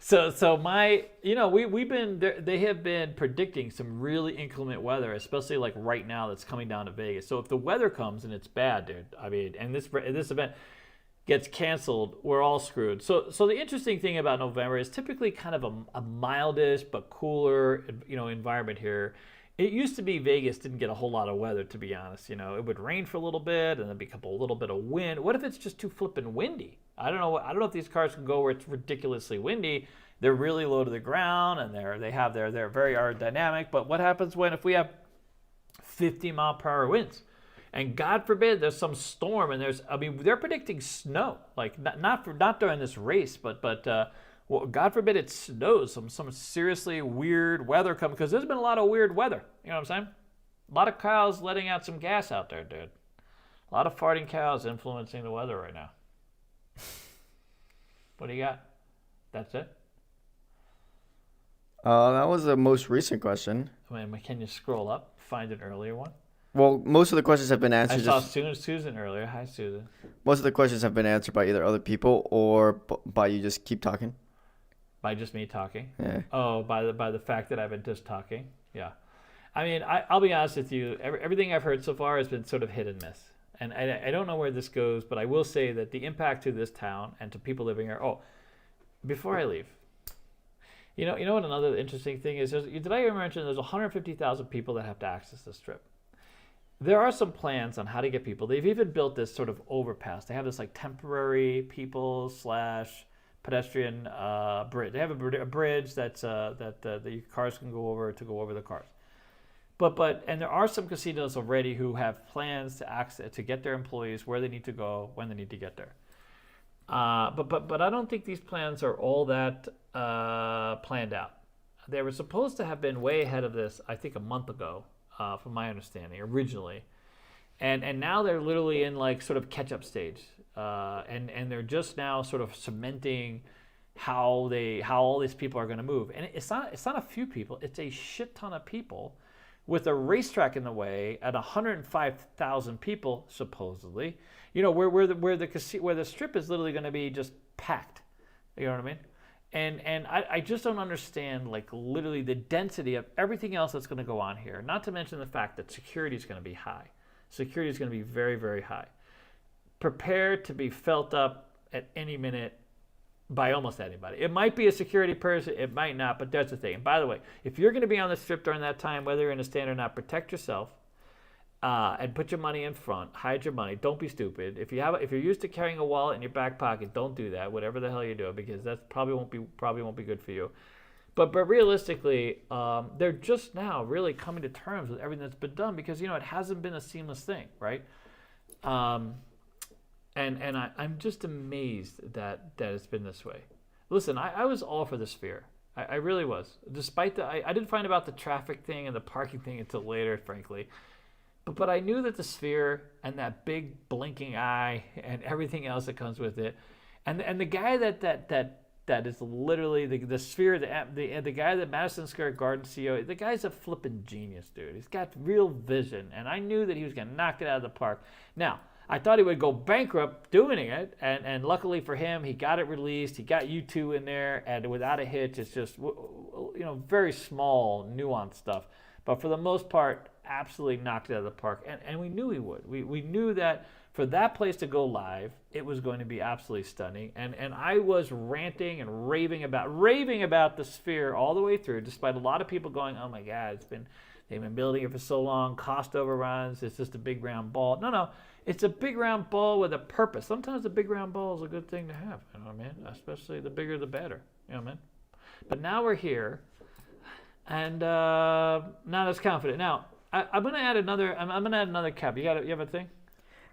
S1: So my, they have been predicting some really inclement weather, especially like right now that's coming down to Vegas. So if the weather comes and it's bad, dude, I mean, and this event gets canceled, we're all screwed. So the interesting thing about November is typically kind of a mildish but cooler, environment here. It used to be Vegas didn't get a whole lot of weather, to be honest. It would rain for a little bit and then become a little bit of wind. What if it's just too flippin' windy? I don't know if these cars can go where it's ridiculously windy. They're really low to the ground and they're very aerodynamic. But what happens if we have 50-mile-per-hour winds? And God forbid there's some storm and they're predicting snow. Like not during this race, but well, God forbid it snows. Some seriously weird weather coming, because there's been a lot of weird weather. You know what I'm saying? A lot of cows letting out some gas out there, dude. A lot of farting cows influencing the weather right now. What do you got? That's it?
S2: That was the most recent question.
S1: I mean, can you scroll up, find an earlier one?
S2: Well, most of the questions have been
S1: I
S2: answered.
S1: saw Susan earlier. Hi, Susan.
S2: Most of the questions have been answered by either other people or by you just keep talking.
S1: By just me talking?
S2: Yeah.
S1: Oh, by the fact that I've been just talking? Yeah. I mean, I'll be honest with you. Everything I've heard so far has been sort of hit and miss. And I don't know where this goes, but I will say that the impact to this town and to people living here. Oh, before I leave, you know what another interesting thing is? Did I ever mention there's 150,000 people that have to access this strip? There are some plans on how to get people. They've even built this sort of overpass. They have this like temporary people / pedestrian bridge. They have a bridge that the cars can go over the cars. But there are some casinos already who have plans to get their employees where they need to go when they need to get there. But I don't think these plans are all that planned out. They were supposed to have been way ahead of this, I think, a month ago, from my understanding, originally. And now they're literally in like sort of catch-up stage. And they're just now sort of cementing how all these people are going to move. And it's not a few people, it's a shit ton of people with a racetrack in the way at 105,000 people, supposedly. Where the strip is literally going to be just packed. You know what I mean? And I just don't understand, like, literally the density of everything else that's going to go on here. Not to mention the fact that security is going to be high. Security is going to be very, very high. Prepare to be felt up at any minute by almost anybody. It might be a security person, it might not, but that's the thing. And by the way, if you're going to be on the strip during that time, whether you're in a stand or not, protect yourself and put your money in front. Hide your money. Don't be stupid. If you're used to carrying a wallet in your back pocket, don't do that. Whatever the hell you're doing, because that probably won't be good for you. But realistically, they're just now really coming to terms with everything that's been done, because it hasn't been a seamless thing, right? And I'm just amazed that it's been this way. Listen, I was all for the Sphere. I really was. Despite I didn't find out the traffic thing and the parking thing until later, frankly. But I knew that the Sphere and that big blinking eye and everything else that comes with it, and the guy that is literally the Sphere, the guy that Madison Square Garden CEO, the guy's a flippin' genius, dude. He's got real vision, and I knew that he was gonna knock it out of the park. Now, I thought he would go bankrupt doing it, and luckily for him, he got it released. He got U2 in there, and without a hitch, it's just very small, nuanced stuff. But for the most part, absolutely knocked it out of the park, and we knew he would. We knew that for that place to go live, it was going to be absolutely stunning. And I was ranting and raving about the Sphere all the way through, despite a lot of people going, "Oh my God, they've been building it for so long, cost overruns. It's just a big round ball." No. It's a big round ball with a purpose. Sometimes a big round ball is a good thing to have, you know what I mean? Especially the bigger the better, you know what I mean? But now we're here, and not as confident. Now I'm gonna add another cap. You have a thing?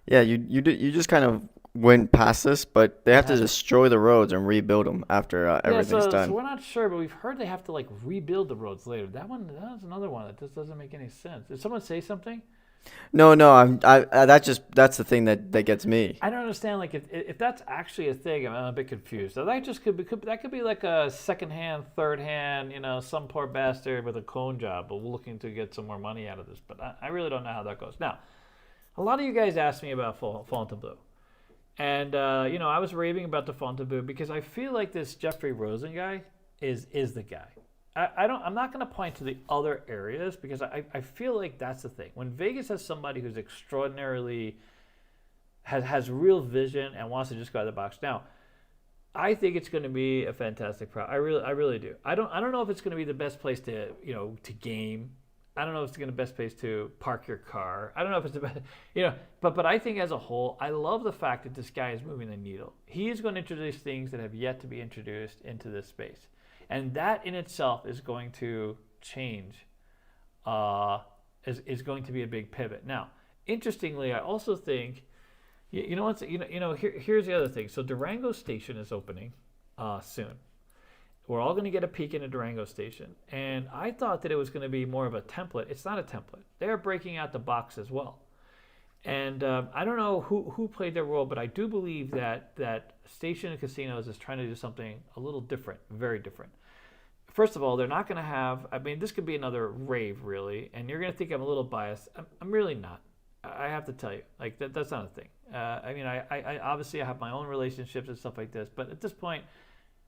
S2: Yeah, you just kind of went past this, but they have to destroy the roads and rebuild them after everything's
S1: so
S2: done.
S1: we're not sure, but we've heard they have to like rebuild the roads later. That's another one that just doesn't make any sense. Did someone say something?
S2: No, that's the thing that gets me.
S1: I don't understand. Like, if that's actually a thing, I'm a bit confused. So that just could be like a second hand, third hand. Some poor bastard with a cone job, but looking to get some more money out of this. But I really don't know how that goes. Now, a lot of you guys asked me about Fontainebleau, and I was raving about the Fontainebleau because I feel like this Jeffrey Rosen guy is the guy. I'm not going to point to the other areas because I feel like that's the thing. When Vegas has somebody who's extraordinarily has real vision and wants to just go out of the box. Now, I think it's going to be a fantastic product. I really do. I don't know if it's going to be the best place to to game. I don't know if it's going to be the best place to park your car. I don't know if it's the best, but I think as a whole, I love the fact that this guy is moving the needle. He is going to introduce things that have yet to be introduced into this space. And that in itself is going to change, is going to be a big pivot. Now, interestingly, I also think, here's the other thing. So Durango Station is opening soon. We're all going to get a peek into Durango Station. And I thought that it was going to be more of a template. It's not a template. They're breaking out the box as well. And I don't know who played their role, but I do believe that Station and Casinos is trying to do something a little different, very different. First of all, they're not going to have, this could be another rave, really, and you're going to think I'm a little biased. I'm really not. I have to tell you, like, that's not a thing. I obviously I have my own relationships and stuff like this, but at this point,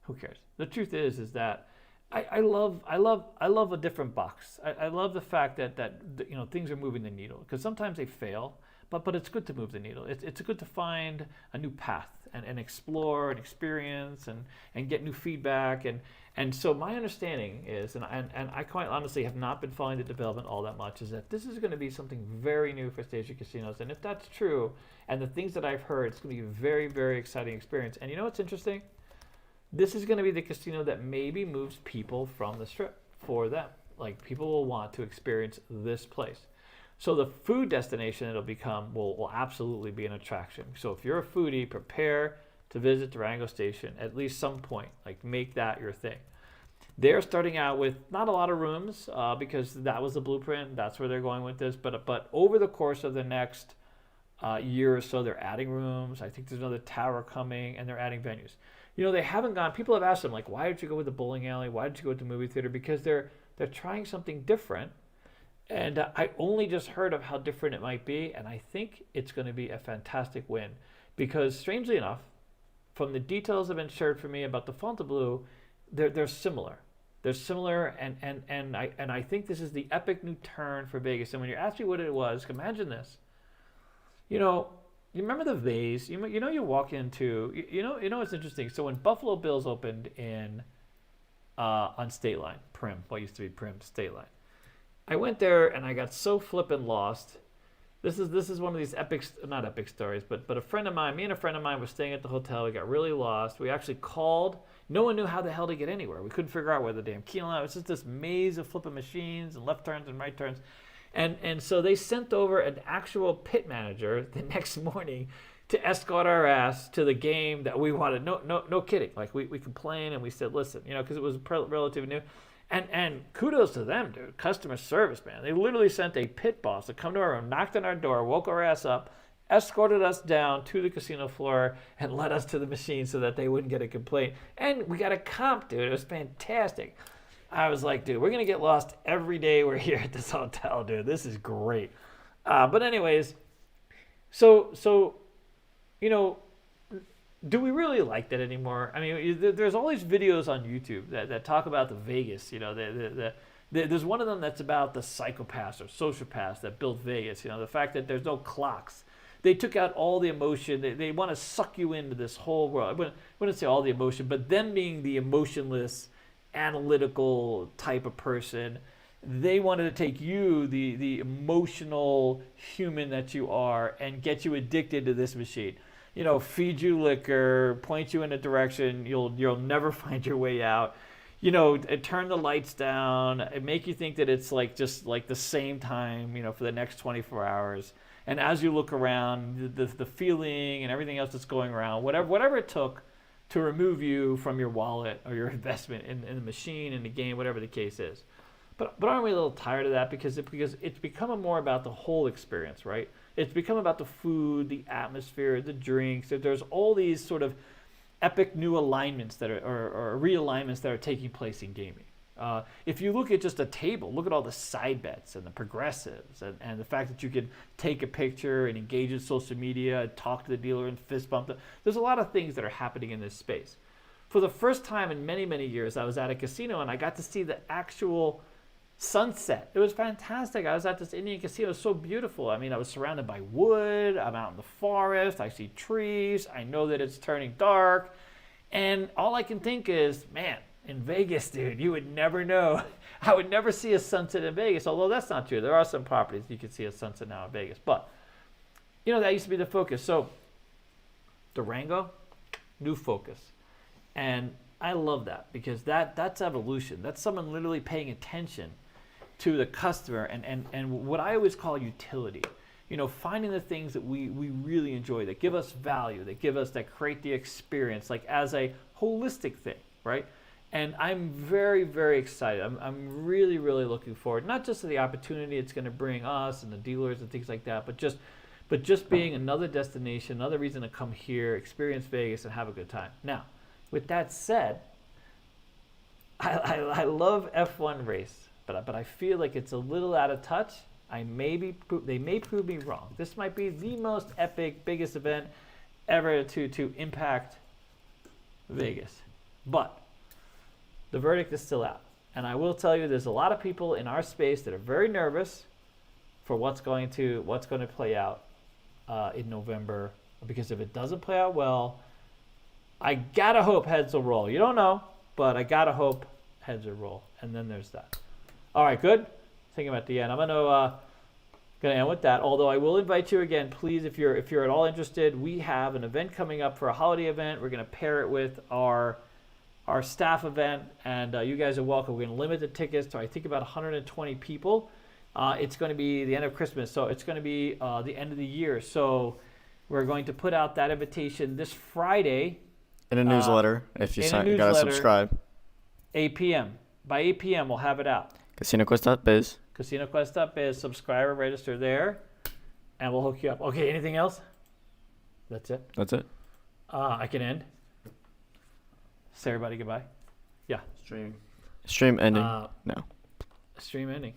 S1: who cares? The truth is that I love a different box. I love the fact that things are moving the needle, because sometimes they fail. But it's good to move the needle. It's good to find a new path and explore and experience and get new feedback. And so my understanding is, and I quite honestly have not been following the development all that much, is that this is going to be something very new for Station Casinos. And if that's true, and the things that I've heard, it's going to be a very, very exciting experience. And you know what's interesting? This is going to be the casino that maybe moves people from the Strip for them. Like, people will want to experience this place. So the food destination it'll become will absolutely be an attraction. So if you're a foodie, prepare to visit Durango Station at least some point. Like, make that your thing. They're starting out with not a lot of rooms because that was the blueprint. That's where they're going with this. But over the course of the next year or so, they're adding rooms. I think there's another tower coming, and they're adding venues. They haven't gone. People have asked them, like, why did you go with the bowling alley? Why did you go with the movie theater? Because they're trying something different. And I only just heard of how different it might be, and I think it's going to be a fantastic win. Because, strangely enough, from the details that have been shared for me about the Fontainebleau, they're similar. They're similar, and I think this is the epic new turn for Vegas. And when you ask me what it was, imagine this. You remember the vase? You walk into. It's interesting. So when Buffalo Bills opened on State Line, Prim, what used to be Prim, State Line. I went there and I got so flippin' lost. This is one of these not epic stories, but me and a friend of mine were staying at the hotel. We got really lost. We actually called. No one knew how the hell to get anywhere. We couldn't figure out where the damn key line. It was just this maze of flipping machines and left turns and right turns. And so they sent over an actual pit manager the next morning to escort our ass to the game that we wanted. No kidding. Like, we complained and we said, listen, because it was relatively new. And kudos to them, dude. Customer service, man. They literally sent a pit boss to come to our room, knocked on our door, woke our ass up, escorted us down to the casino floor, and led us to the machine so that they wouldn't get a complaint. And we got a comp, dude. It was fantastic. I was like, dude, we're going to get lost every day we're here at this hotel, dude. This is great. But anyways, so do we really like that anymore? There's all these videos on YouTube that talk about the Vegas. There's one of them that's about the psychopaths or sociopaths that built Vegas. The fact that there's no clocks. They took out all the emotion. They want to suck you into this whole world. I wouldn't say all the emotion, but them being the emotionless, analytical type of person, they wanted to take you, the emotional human that you are, and get you addicted to this machine. Feed you liquor, point you in a direction you'll never find your way out. Turn the lights down, make you think that it's just like the same time, for the next 24 hours. And as you look around, the feeling and everything else that's going around, whatever it took to remove you from your wallet or your investment in the machine, in the game, whatever the case is. But aren't we a little tired of that? Because it's become more about the whole experience, right? It's become about the food, the atmosphere, the drinks. There's all these sort of epic new alignments that are, or realignments that are taking place in gaming. If you look at just a table, look at all the side bets and the progressives and the fact that you can take a picture and engage in social media and talk to the dealer and fist bump them. There's a lot of things that are happening in this space. For the first time in many, many years, I was at a casino and I got to see the actual sunset. It was fantastic. I was at this Indian casino. It was so beautiful. I mean, I was surrounded by wood. I'm out in the forest. I see trees. I know that it's turning dark. And all I can think is, man, in Vegas, dude, you would never know. I would never see a sunset in Vegas, although that's not true. There are some properties you can see a sunset now in Vegas. But, you know, that used to be the focus. So, Durango, new focus. And I love that because that's evolution. That's someone literally paying attention to the customer and what I always call utility. You know, finding the things that we really enjoy, that give us value, that create the experience, like as a holistic thing, right? And I'm very, very excited. I'm really, really looking forward, not just to the opportunity it's going to bring us and the dealers and things like that, but just being another destination, another reason to come here, experience Vegas, and have a good time. Now, with that said, I love F1 race, but I feel like it's a little out of touch. They may prove me wrong. This might be the most epic, biggest event ever to impact Vegas, but the verdict is still out. And I will tell you, there's a lot of people in our space that are very nervous for what's going to play out in November. Because if it doesn't play out well, I gotta hope heads will roll. You don't know, but I gotta hope heads will roll. And then there's that. All right, good. Thinking about the end. I'm gonna end with that. Although I will invite you again, please, if you're at all interested, we have an event coming up for a holiday event. We're gonna pair it with our staff event, and you guys are welcome. We're going to limit the tickets to, I think, about 120 people. It's going to be the end of Christmas, so it's going to be the end of the year. So we're going to put out that invitation this Friday.
S2: In a newsletter, if you gotta subscribe.
S1: 8 p.m. By 8 p.m., we'll have it out.
S2: CasinoQuest.biz.
S1: CasinoQuest.biz. Subscribe or register there, and we'll hook you up. Okay, anything else? That's it?
S2: That's it.
S1: I can end. Say everybody goodbye. Yeah.
S2: Stream ending. No.
S1: Stream ending.